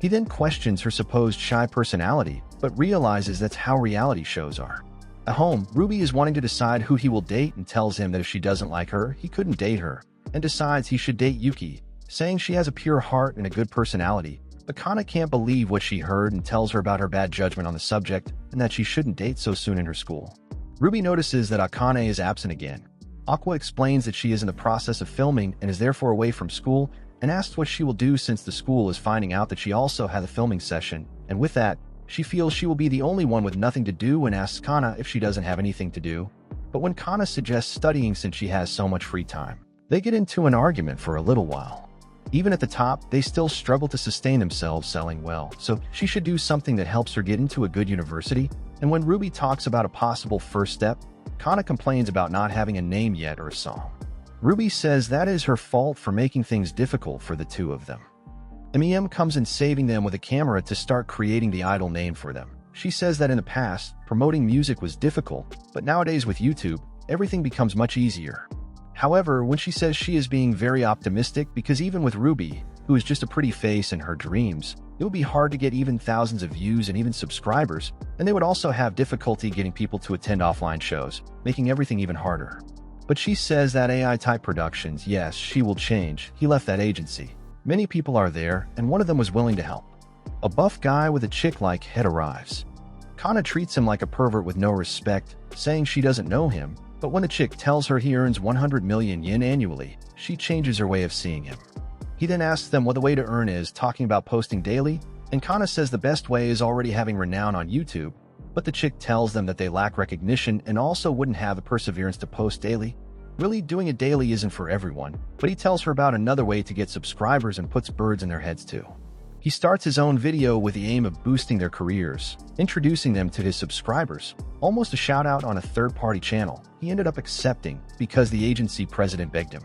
He then questions her supposed shy personality, but realizes that's how reality shows are. At home, Ruby is wanting to decide who he will date and tells him that if she doesn't like her, he couldn't date her, and decides he should date Yuki, saying she has a pure heart and a good personality. But Kana can't believe what she heard and tells her about her bad judgment on the subject and that she shouldn't date so soon in her school. Ruby notices that Akane is absent again. Aqua explains that she is in the process of filming and is therefore away from school, and asks what she will do since the school is finding out that she also had a filming session, and with that, she feels she will be the only one with nothing to do and asks Kana if she doesn't have anything to do. But when Kana suggests studying since she has so much free time, they get into an argument for a little while. Even at the top, they still struggle to sustain themselves selling well, so she should do something that helps her get into a good university, and when Ruby talks about a possible first step, Kana complains about not having a name yet or a song. Ruby says that is her fault for making things difficult for the two of them. MEM comes in saving them with a camera to start creating the idol name for them. She says that in the past, promoting music was difficult, but nowadays with YouTube, everything becomes much easier. However, when she says she is being very optimistic because even with Ruby, who is just a pretty face in her dreams, it would be hard to get even thousands of views and even subscribers, and they would also have difficulty getting people to attend offline shows, making everything even harder. But she says that AI-type productions, yes, she will change. He left that agency. Many people are there, and one of them was willing to help. A buff guy with a chick-like head arrives. Kana treats him like a pervert with no respect, saying she doesn't know him, but when the chick tells her he earns 100 million yen annually, she changes her way of seeing him. He then asks them what the way to earn is, talking about posting daily, and Kana says the best way is already having renown on YouTube, but the chick tells them that they lack recognition and also wouldn't have the perseverance to post daily. Really, doing it daily isn't for everyone, but he tells her about another way to get subscribers and puts birds in their heads too. He starts his own video with the aim of boosting their careers, introducing them to his subscribers, almost a shout-out on a third-party channel. He ended up accepting because the agency president begged him.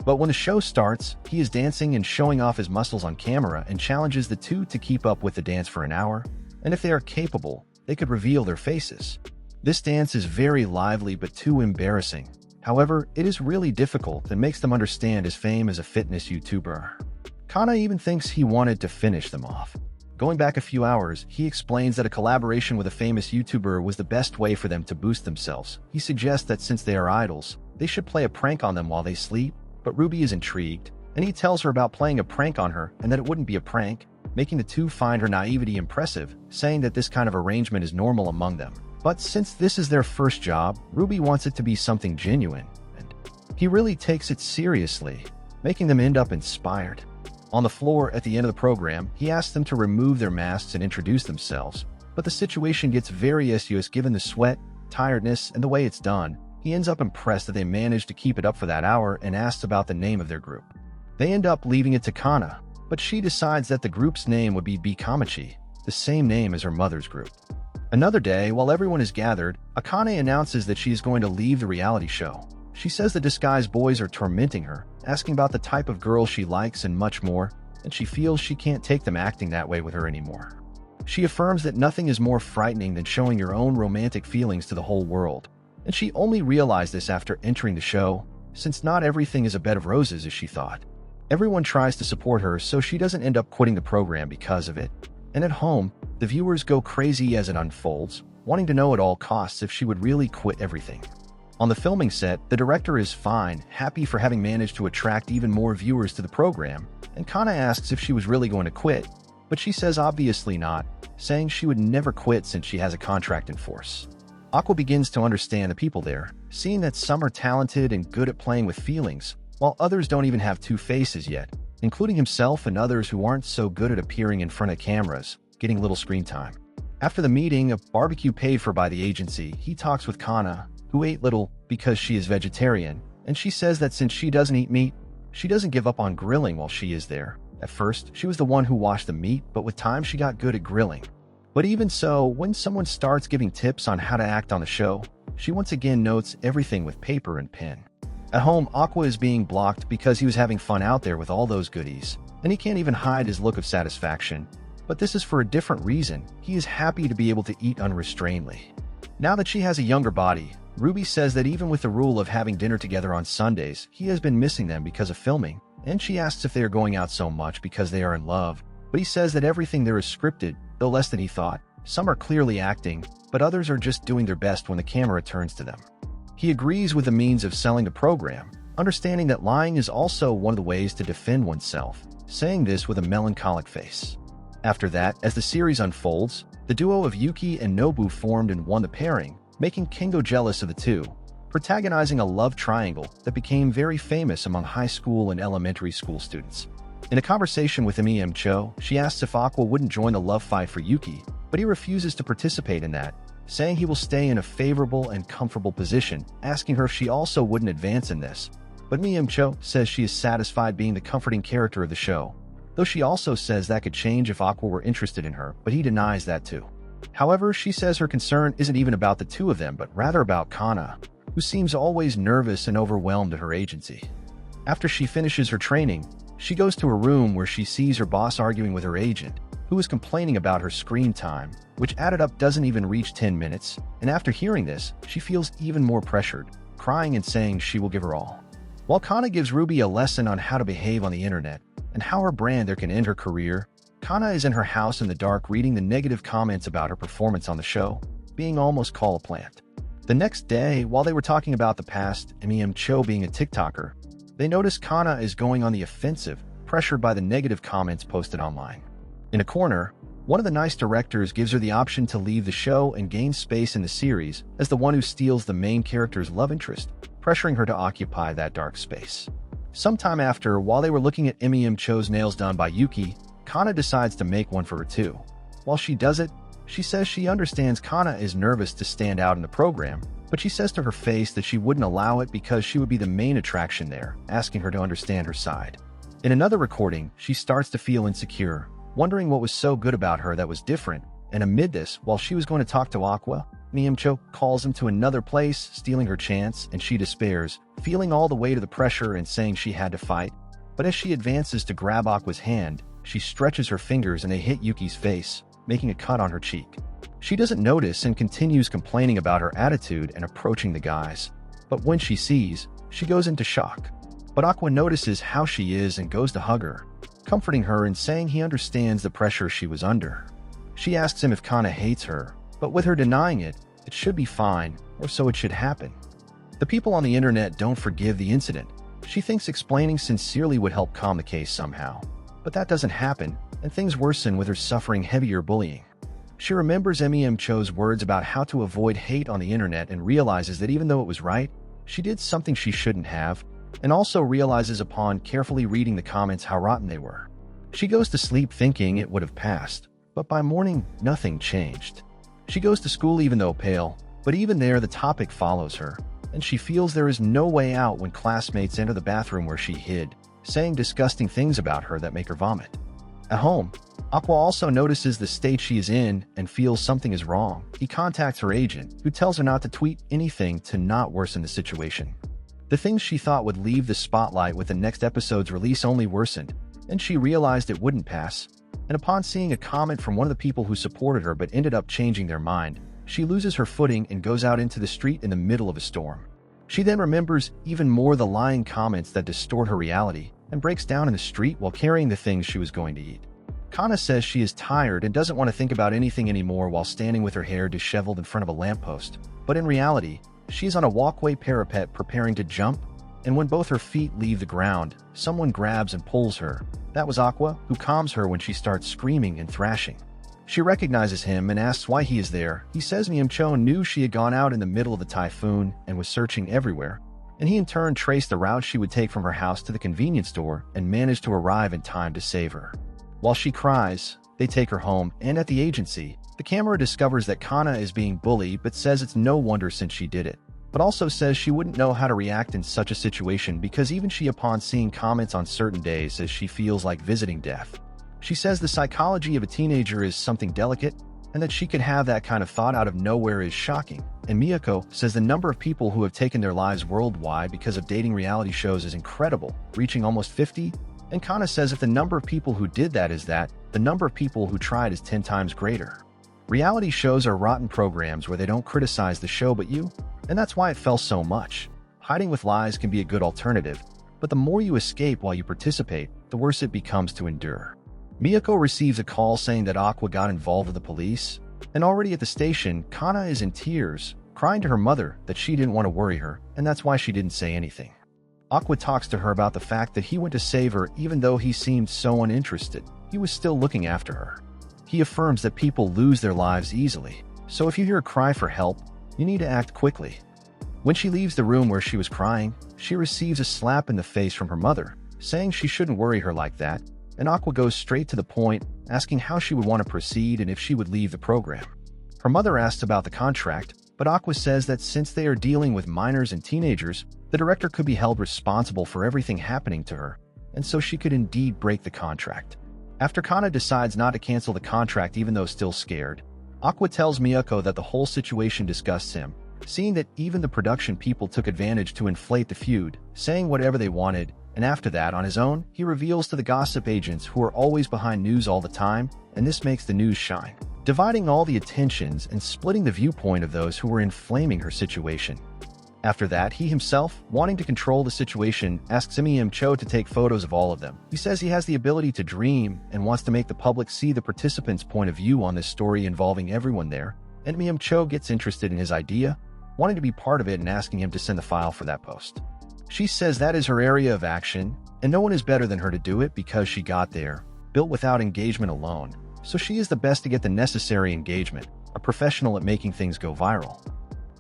But when the show starts, he is dancing and showing off his muscles on camera and challenges the two to keep up with the dance for an hour, and if they are capable, they could reveal their faces. This dance is very lively but too embarrassing. However, it is really difficult and makes them understand his fame as a fitness YouTuber. Kana even thinks he wanted to finish them off. Going back a few hours, he explains that a collaboration with a famous YouTuber was the best way for them to boost themselves. He suggests that since they are idols, they should play a prank on them while they sleep, but Ruby is intrigued, and he tells her about playing a prank on her and that it wouldn't be a prank, making the two find her naivety impressive, saying that this kind of arrangement is normal among them. But since this is their first job, Ruby wants it to be something genuine, and he really takes it seriously, making them end up inspired. On the floor at the end of the program, he asks them to remove their masks and introduce themselves, but the situation gets very serious given the sweat, tiredness, and the way it's done. He ends up impressed that they managed to keep it up for that hour and asks about the name of their group. They end up leaving it to Kana, but she decides that the group's name would be Bikamachi, the same name as her mother's group. Another day, while everyone is gathered, Akane announces that she is going to leave the reality show. She says the disguised boys are tormenting her, asking about the type of girl she likes and much more, and she feels she can't take them acting that way with her anymore. She affirms that nothing is more frightening than showing your own romantic feelings to the whole world, and she only realized this after entering the show, since not everything is a bed of roses as she thought. Everyone tries to support her so she doesn't end up quitting the program because of it. And at home, the viewers go crazy as it unfolds, wanting to know at all costs if she would really quit everything. On the filming set, the director is fine, happy for having managed to attract even more viewers to the program, and Kana asks if she was really going to quit, but she says obviously not, saying she would never quit since she has a contract in force. Aqua begins to understand the people there, seeing that some are talented and good at playing with feelings, while others don't even have two faces yet, including himself and others who aren't so good at appearing in front of cameras, getting little screen time. After the meeting, a barbecue paid for by the agency, he talks with Kana, who ate little because she is vegetarian, and she says that since she doesn't eat meat, she doesn't give up on grilling while she is there. At first, she was the one who washed the meat, but with time she got good at grilling. But even so, when someone starts giving tips on how to act on the show, she once again notes everything with paper and pen. At home, Aqua is being blocked because he was having fun out there with all those goodies, and he can't even hide his look of satisfaction. But this is for a different reason. He is happy to be able to eat unrestrainedly. Now that she has a younger body, Ruby says that even with the rule of having dinner together on Sundays, he has been missing them because of filming, and she asks if they are going out so much because they are in love, but he says that everything there is scripted, though less than he thought. Some are clearly acting, but others are just doing their best when the camera turns to them. He agrees with the means of selling the program, understanding that lying is also one of the ways to defend oneself, saying this with a melancholic face. After that, as the series unfolds, the duo of Yuki and Nobu formed and won the pairing, making Kingo jealous of the two, protagonizing a love triangle that became very famous among high school and elementary school students. In a conversation with Cho, she asks if Aqua wouldn't join the love fight for Yuki, but he refuses to participate in that, saying he will stay in a favorable and comfortable position, asking her if she also wouldn't advance in this. But Cho says she is satisfied being the comforting character of the show, though she also says that could change if Aqua were interested in her, but he denies that too. However, she says her concern isn't even about the two of them, but rather about Kana, who seems always nervous and overwhelmed at her agency. After she finishes her training, she goes to her room where she sees her boss arguing with her agent, who is complaining about her screen time, which added up doesn't even reach 10 minutes, and after hearing this, she feels even more pressured, crying and saying she will give her all. While Kana gives Ruby a lesson on how to behave on the internet and how her brand there can end her career, Kana is in her house in the dark reading the negative comments about her performance on the show, being almost called a plant. The next day, while they were talking about the past and Cho being a TikToker, they notice Kana is going on the offensive, pressured by the negative comments posted online. In a corner, one of the nice directors gives her the option to leave the show and gain space in the series as the one who steals the main character's love interest, pressuring her to occupy that dark space. Sometime after, while they were looking at Cho's nails done by Yuki, Kana decides to make one for her too. While she does it, she says she understands Kana is nervous to stand out in the program, but she says to her face that she wouldn't allow it because she would be the main attraction there, asking her to understand her side. In another recording, she starts to feel insecure, wondering what was so good about her that was different, and amid this, while she was going to talk to Aqua, Cho calls him to another place, stealing her chance, and she despairs, feeling all the weight of the pressure and saying she had to fight. But as she advances to grab Aqua's hand, she stretches her fingers and they hit Yuki's face, making a cut on her cheek. She doesn't notice and continues complaining about her attitude and approaching the guys. But when she sees, she goes into shock. But Aqua notices how she is and goes to hug her, comforting her and saying he understands the pressure she was under. She asks him if Kana hates her, but with her denying it, it should be fine, or so it should happen. The people on the internet don't forgive the incident. She thinks explaining sincerely would help calm the case somehow. But that doesn't happen, and things worsen with her suffering heavier bullying. She remembers Cho's words about how to avoid hate on the internet and realizes that even though it was right, she did something she shouldn't have, and also realizes upon carefully reading the comments how rotten they were. She goes to sleep thinking it would have passed, but by morning, nothing changed. She goes to school even though pale, but even there the topic follows her, and she feels there is no way out when classmates enter the bathroom where she hid, saying disgusting things about her that make her vomit. At home, Aqua also notices the state she is in and feels something is wrong. He contacts her agent, who tells her not to tweet anything to not worsen the situation. The things she thought would leave the spotlight with the next episode's release only worsened, and she realized it wouldn't pass. And upon seeing a comment from one of the people who supported her but ended up changing their mind, she loses her footing and goes out into the street in the middle of a storm. She then remembers even more the lying comments that distort her reality and breaks down in the street while carrying the things she was going to eat. Kana says she is tired and doesn't want to think about anything anymore while standing with her hair disheveled in front of a lamppost. But in reality, she is on a walkway parapet preparing to jump, and when both her feet leave the ground, someone grabs and pulls her. That was Aqua, who calms her when she starts screaming and thrashing. She recognizes him and asks why he is there. He says Cho knew she had gone out in the middle of the typhoon and was searching everywhere, and he in turn traced the route she would take from her house to the convenience store and managed to arrive in time to save her. While she cries, They take her home, and at the agency, the camera discovers that Kana is being bullied but says it's no wonder since she did it, but also says she wouldn't know how to react in such a situation because even she, upon seeing comments on certain days, says she feels like visiting death. She says the psychology of a teenager is something delicate, and that she could have that kind of thought out of nowhere is shocking. And Miyako says the number of people who have taken their lives worldwide because of dating reality shows is incredible, reaching almost 50. And Kana says if the number of people who did that is that, the number of people who tried is 10 times greater. Reality shows are rotten programs where they don't criticize the show but you, and that's why it fell so much. Hiding with lies can be a good alternative, but the more you escape while you participate, the worse it becomes to endure. Miyako receives a call saying that Aqua got involved with the police, and already at the station, Kana is in tears, crying to her mother that she didn't want to worry her, and that's why she didn't say anything. Aqua talks to her about the fact that he went to save her even though he seemed so uninterested. He was still looking after her. He affirms that people lose their lives easily, so if you hear a cry for help, you need to act quickly. When she leaves the room where she was crying, she receives a slap in the face from her mother, saying she shouldn't worry her like that, and Aqua goes straight to the point, asking how she would want to proceed and if she would leave the program. Her mother asks about the contract, but Aqua says that since they are dealing with minors and teenagers, the director could be held responsible for everything happening to her, and so she could indeed break the contract. After Kana decides not to cancel the contract even though still scared, Aqua tells Miyako that the whole situation disgusts him, seeing that even the production people took advantage to inflate the feud, saying whatever they wanted, and after that, on his own, he reveals to the gossip agents who are always behind news all the time, and this makes the news shine, dividing all the attentions and splitting the viewpoint of those who were inflaming her situation. After that, he himself, wanting to control the situation, asks M.M. Cho to take photos of all of them. He says he has the ability to dream and wants to make the public see the participants' point of view on this story involving everyone there, and M.M. Cho gets interested in his idea, wanting to be part of it and asking him to send the file for that post. She says that is her area of action, and no one is better than her to do it because she got there, built without engagement alone, so she is the best to get the necessary engagement, a professional at making things go viral.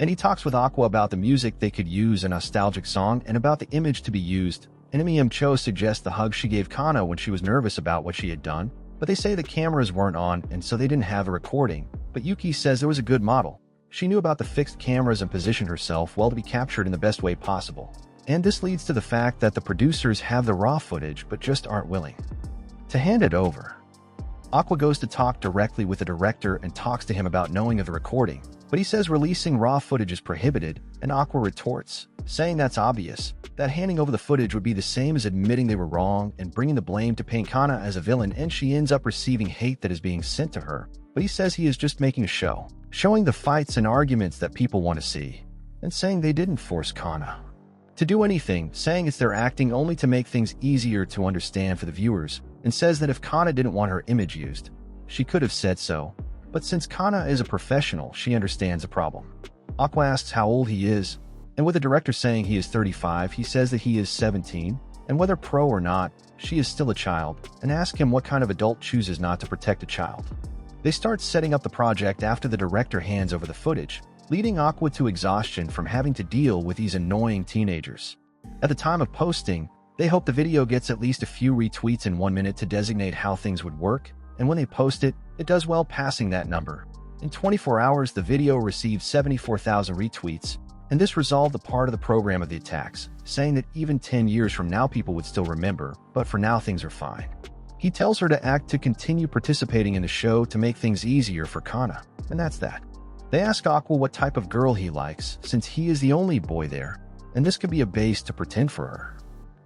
And he talks with Aqua about the music they could use, a nostalgic song, and about the image to be used, and M.M. Cho suggests the hug she gave Kana when she was nervous about what she had done, but they say the cameras weren't on and so they didn't have a recording, but Yuki says there was a good model. She knew about the fixed cameras and positioned herself well to be captured in the best way possible. And this leads to the fact that the producers have the raw footage but just aren't willing to hand it over. Aqua goes to talk directly with the director and talks to him about knowing of the recording, but he says releasing raw footage is prohibited, and Aqua retorts, saying that's obvious, that handing over the footage would be the same as admitting they were wrong and bringing the blame to paint Kana as a villain, and she ends up receiving hate that is being sent to her, but he says he is just making a show, showing the fights and arguments that people want to see, and saying they didn't force Kana to do anything, saying it's their acting only to make things easier to understand for the viewers, and says that if Kana didn't want her image used, she could have said so, but since Kana is a professional, she understands the problem. Aqua asks how old he is, and with the director saying he is 35, he says that he is 17, and whether pro or not, she is still a child, and asks him what kind of adult chooses not to protect a child. They start setting up the project after the director hands over the footage, leading Aqua to exhaustion from having to deal with these annoying teenagers. At the time of posting, they hope the video gets at least a few retweets in 1 minute to designate how things would work, and when they post it, it does well passing that number. In 24 hours, the video received 74,000 retweets, and this resolved the part of the program of the attacks, saying that even 10 years from now people would still remember, but for now things are fine. He tells her to act to continue participating in the show to make things easier for Kana, and that's that. They ask Aqua what type of girl he likes, since he is the only boy there, and this could be a base to pretend for her.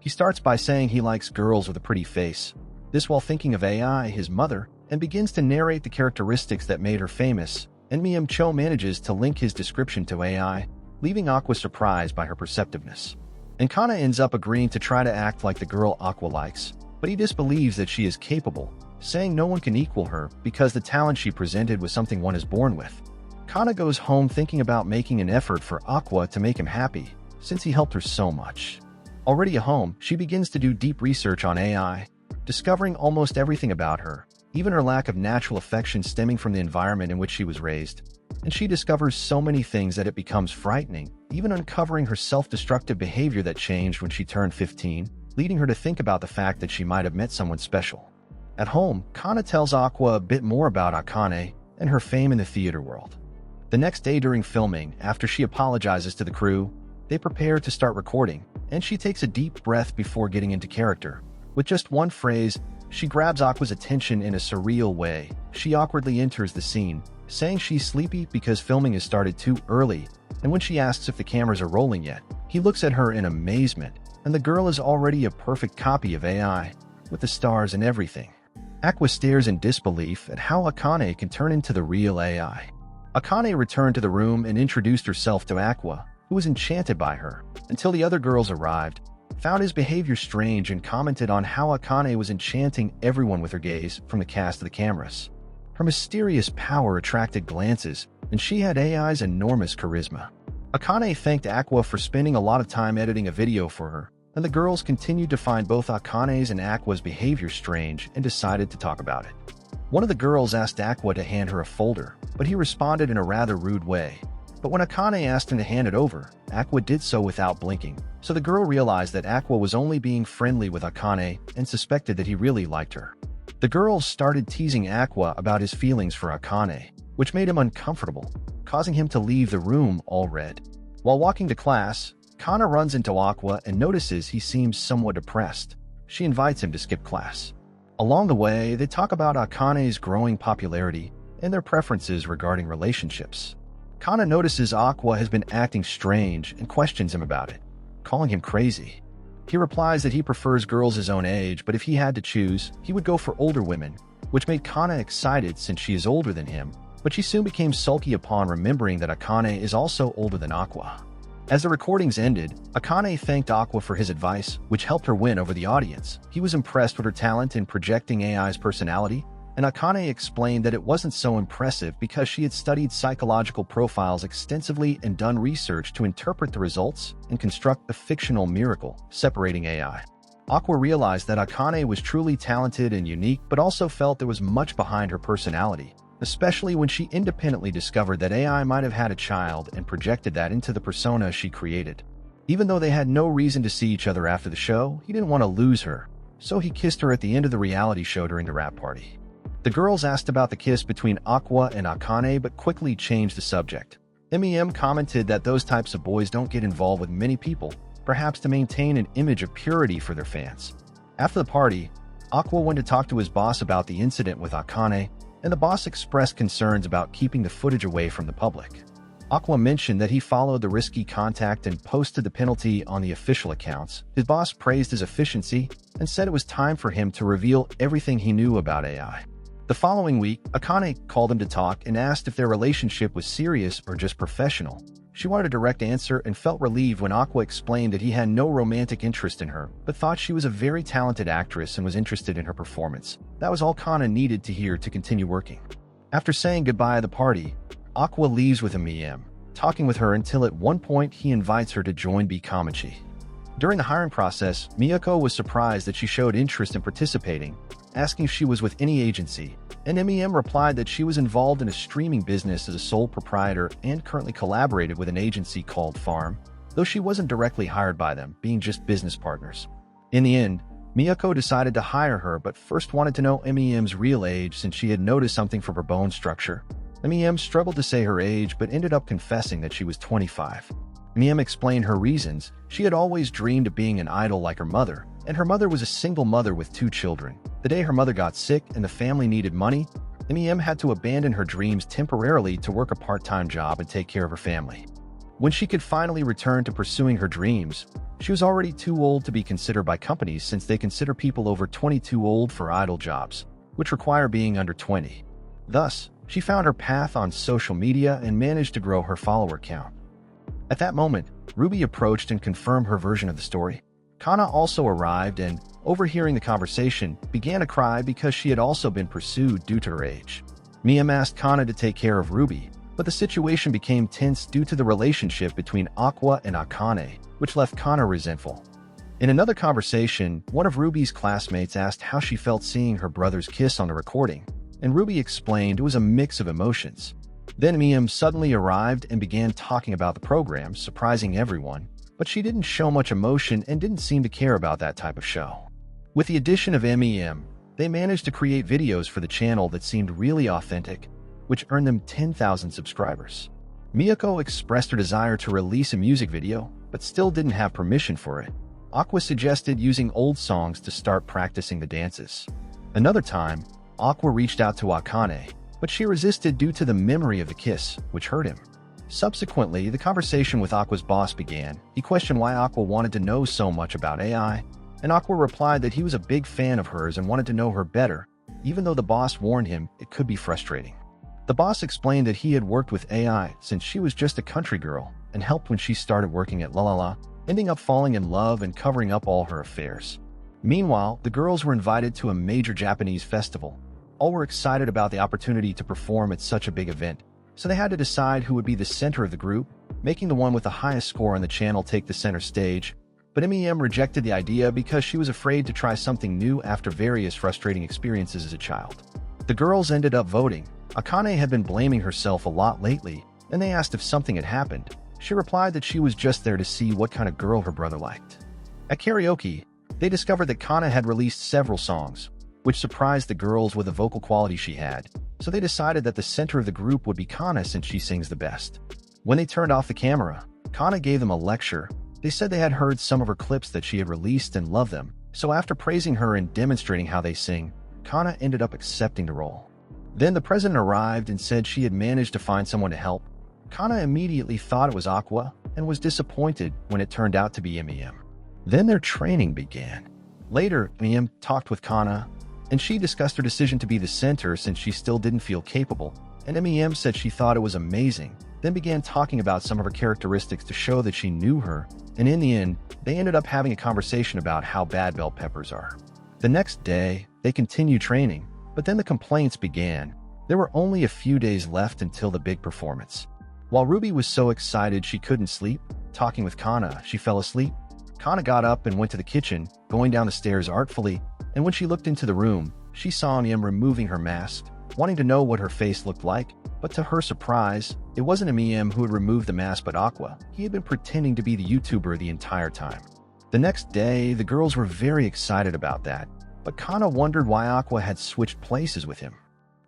He starts by saying he likes girls with a pretty face, this while thinking of AI, his mother, and begins to narrate the characteristics that made her famous, and M.M. Cho manages to link his description to AI, leaving Aqua surprised by her perceptiveness. And Kana ends up agreeing to try to act like the girl Aqua likes, but he disbelieves that she is capable, saying no one can equal her because the talent she presented was something one is born with. Kana goes home thinking about making an effort for Aqua to make him happy, since he helped her so much. Already at home, she begins to do deep research on AI, discovering almost everything about her, even her lack of natural affection stemming from the environment in which she was raised. And she discovers so many things that it becomes frightening, even uncovering her self-destructive behavior that changed when she turned 15, leading her to think about the fact that she might have met someone special. At home, Kana tells Aqua a bit more about Akane and her fame in the theater world. The next day during filming, after she apologizes to the crew, they prepare to start recording, and she takes a deep breath before getting into character. With just one phrase, she grabs Aqua's attention in a surreal way. She awkwardly enters the scene, saying she's sleepy because filming has started too early, and when she asks if the cameras are rolling yet, he looks at her in amazement, and the girl is already a perfect copy of AI, with the stars and everything. Aqua stares in disbelief at how Akane can turn into the real AI. Akane returned to the room and introduced herself to Aqua, who was enchanted by her, until the other girls arrived, found his behavior strange, and commented on how Akane was enchanting everyone with her gaze from the cast of the cameras. Her mysterious power attracted glances, and she had AI's enormous charisma. Akane thanked Aqua for spending a lot of time editing a video for her, and the girls continued to find both Akane's and Aqua's behavior strange and decided to talk about it. One of the girls asked Aqua to hand her a folder, but he responded in a rather rude way. But when Akane asked him to hand it over, Aqua did so without blinking, so the girl realized that Aqua was only being friendly with Akane and suspected that he really liked her. The girls started teasing Aqua about his feelings for Akane, which made him uncomfortable, causing him to leave the room all red. While walking to class, Kana runs into Aqua and notices he seems somewhat depressed. She invites him to skip class. Along the way, they talk about Akane's growing popularity and their preferences regarding relationships. Kana notices Aqua has been acting strange and questions him about it, calling him crazy. He replies that he prefers girls his own age, but if he had to choose, he would go for older women, which made Kana excited since she is older than him, but she soon became sulky upon remembering that Akane is also older than Aqua. As the recordings ended, Akane thanked Aqua for his advice, which helped her win over the audience. He was impressed with her talent in projecting AI's personality, and Akane explained that it wasn't so impressive because she had studied psychological profiles extensively and done research to interpret the results and construct a fictional miracle, separating AI. Aqua realized that Akane was truly talented and unique, but also felt there was much behind her personality, especially when she independently discovered that AI might have had a child and projected that into the persona she created. Even though they had no reason to see each other after the show, he didn't want to lose her, so he kissed her at the end of the reality show during the rap party. The girls asked about the kiss between Aqua and Akane but quickly changed the subject. MEM commented that those types of boys don't get involved with many people, perhaps to maintain an image of purity for their fans. After the party, Aqua went to talk to his boss about the incident with Akane, and the boss expressed concerns about keeping the footage away from the public. Aqua mentioned that he followed the risky contact and posted the penalty on the official accounts. His boss praised his efficiency and said it was time for him to reveal everything he knew about AI. The following week, Akane called him to talk and asked if their relationship was serious or just professional. She wanted a direct answer and felt relieved when Aqua explained that he had no romantic interest in her, but thought she was a very talented actress and was interested in her performance. That was all Kana needed to hear to continue working. After saying goodbye at the party, Aqua leaves with MEM, talking with her until at one point he invites her to join Kamachi. During the hiring process, Miyako was surprised that she showed interest in participating, asking if she was with any agency, and MEM replied that she was involved in a streaming business as a sole proprietor and currently collaborated with an agency called Farm, though she wasn't directly hired by them, being just business partners. In the end, Miyako decided to hire her but first wanted to know MEM's real age since she had noticed something from her bone structure. MEM struggled to say her age but ended up confessing that she was 25. MEM explained her reasons. She had always dreamed of being an idol like her mother, and her mother was a single mother with 2 children. The day her mother got sick and the family needed money, MEM had to abandon her dreams temporarily to work a part-time job and take care of her family. When she could finally return to pursuing her dreams, she was already too old to be considered by companies since they consider people over 22 old for idol jobs, which require being under 20. Thus, she found her path on social media and managed to grow her follower count. At that moment, Ruby approached and confirmed her version of the story. Kana also arrived and, overhearing the conversation, began to cry because she had also been pursued due to her age. Miyam asked Kana to take care of Ruby, but the situation became tense due to the relationship between Aqua and Akane, which left Kana resentful. In another conversation, one of Ruby's classmates asked how she felt seeing her brother's kiss on the recording, and Ruby explained it was a mix of emotions. Then Miyam suddenly arrived and began talking about the program, surprising everyone, but she didn't show much emotion and didn't seem to care about that type of show. With the addition of MEM, They managed to create videos for the channel that seemed really authentic, which earned them 10,000 subscribers. Miyako expressed her desire to release a music video, but still didn't have permission for it. Aqua suggested using old songs to start practicing the dances. Another time, Aqua reached out to Akane, but she resisted due to the memory of the kiss, which hurt him. Subsequently, the conversation with Aqua's boss began. He questioned why Aqua wanted to know so much about AI, and Aqua replied that he was a big fan of hers and wanted to know her better, even though the boss warned him it could be frustrating. The boss explained that he had worked with AI since she was just a country girl and helped when she started working at La La La, ending up falling in love and covering up all her affairs. Meanwhile, the girls were invited to a major Japanese festival. All were excited about the opportunity to perform at such a big event, so they had to decide who would be the center of the group, making the one with the highest score on the channel take the center stage. But MEM rejected the idea because she was afraid to try something new after various frustrating experiences as a child. The girls ended up voting. Akane had been blaming herself a lot lately, and they asked if something had happened. She replied that she was just there to see what kind of girl her brother liked. At karaoke, they discovered that Kana had released several songs, which surprised the girls with the vocal quality she had, so they decided that the center of the group would be Kana since she sings the best. When they turned off the camera, Kana gave them a lecture. They said they had heard some of her clips that she had released and loved them, so after praising her and demonstrating how they sing, Kana ended up accepting the role. Then the president arrived and said she had managed to find someone to help. Kana immediately thought it was Aqua and was disappointed when it turned out to be MEM. Then their training began. Later, MEM talked with Kana, and she discussed her decision to be the center since she still didn't feel capable, and MEM said she thought it was amazing, then began talking about some of her characteristics to show that she knew her, and in the end, they ended up having a conversation about how bad bell peppers are. The next day, they continued training, but then the complaints began. There were only a few days left until the big performance. While Ruby was so excited she couldn't sleep, talking with Kana, she fell asleep. Kana got up and went to the kitchen, going down the stairs artfully, and when she looked into the room, she saw MEM removing her mask, wanting to know what her face looked like, but to her surprise, it wasn't MEM who had removed the mask but Aqua. He had been pretending to be the YouTuber the entire time. The next day, the girls were very excited about that, but Kana wondered why Aqua had switched places with him.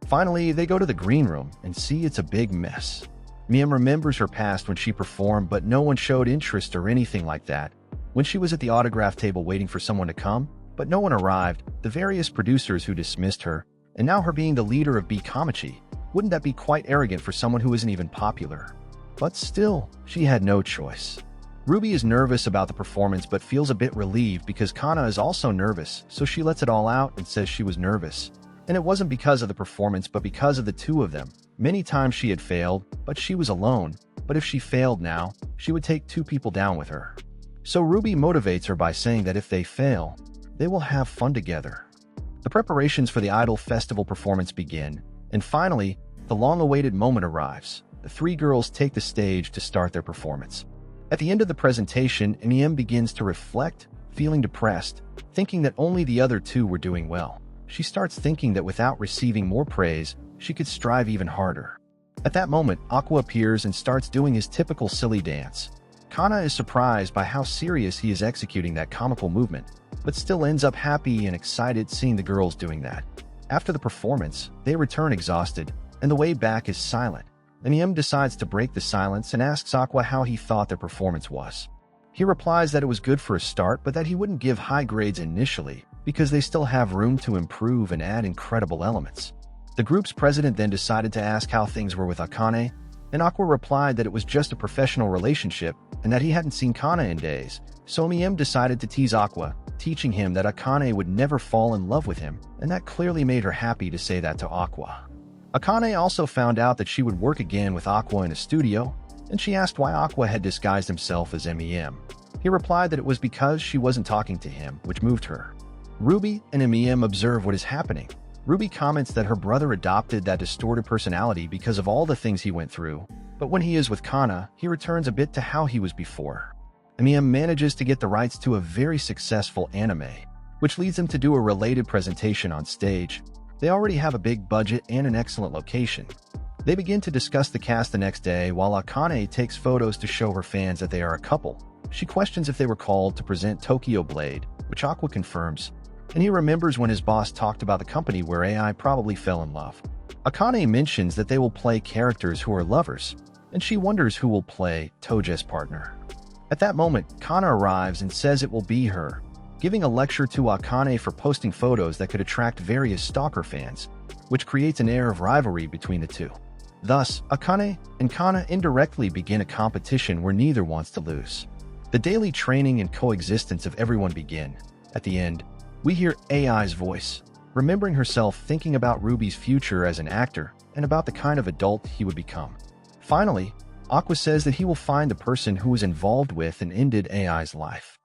Finally, they go to the green room and see it's a big mess. MEM remembers her past when she performed, but no one showed interest or anything like that. When she was at the autograph table waiting for someone to come, but no one arrived, the various producers who dismissed her, and now her being the leader of B Kamachi, wouldn't that be quite arrogant for someone who isn't even popular? But still, she had no choice. Ruby is nervous about the performance but feels a bit relieved because Kana is also nervous, so she lets it all out and says she was nervous. And it wasn't because of the performance but because of the two of them. Many times she had failed, but she was alone. But if she failed now, she would take two people down with her. So Ruby motivates her by saying that if they fail, they will have fun together. The preparations for the Idol Festival performance begin, and finally, the long-awaited moment arrives. The three girls take the stage to start their performance. At the end of the presentation, MEM begins to reflect, feeling depressed, thinking that only the other two were doing well. She starts thinking that without receiving more praise, she could strive even harder. At that moment, Aqua appears and starts doing his typical silly dance. Kana is surprised by how serious he is executing that comical movement, but still ends up happy and excited seeing the girls doing that. After the performance, they return exhausted, and the way back is silent. MEM decides to break the silence and asks Aqua how he thought their performance was. He replies that it was good for a start, but that he wouldn't give high grades initially because they still have room to improve and add incredible elements. The group's president then decided to ask how things were with Akane, and Aqua replied that it was just a professional relationship and that he hadn't seen Kana in days. So MEM decided to tease Aqua, teaching him that Akane would never fall in love with him, and that clearly made her happy to say that to Aqua. Akane also found out that she would work again with Aqua in a studio, and she asked why Aqua had disguised himself as MEM. He replied that it was because she wasn't talking to him, which moved her. Ruby and MEM observe what is happening. Ruby comments that her brother adopted that distorted personality because of all the things he went through, but when he is with Kana, he returns a bit to how he was before. MEM manages to get the rights to a very successful anime, which leads him to do a related presentation on stage. They already have a big budget and an excellent location. They begin to discuss the cast the next day while Akane takes photos to show her fans that they are a couple. She questions if they were called to present Tokyo Blade, which Aqua confirms. and he remembers when his boss talked about the company where AI probably fell in love. Akane mentions that they will play characters who are lovers, and she wonders who will play Toja's partner. At that moment, Kana arrives and says it will be her, giving a lecture to Akane for posting photos that could attract various stalker fans, which creates an air of rivalry between the two. Thus, Akane and Kana indirectly begin a competition where neither wants to lose. The daily training and coexistence of everyone begin. At the end, we hear AI's voice, remembering herself thinking about Ruby's future as an actor and about the kind of adult he would become. Finally, Aqua says that he will find the person who was involved with and ended AI's life.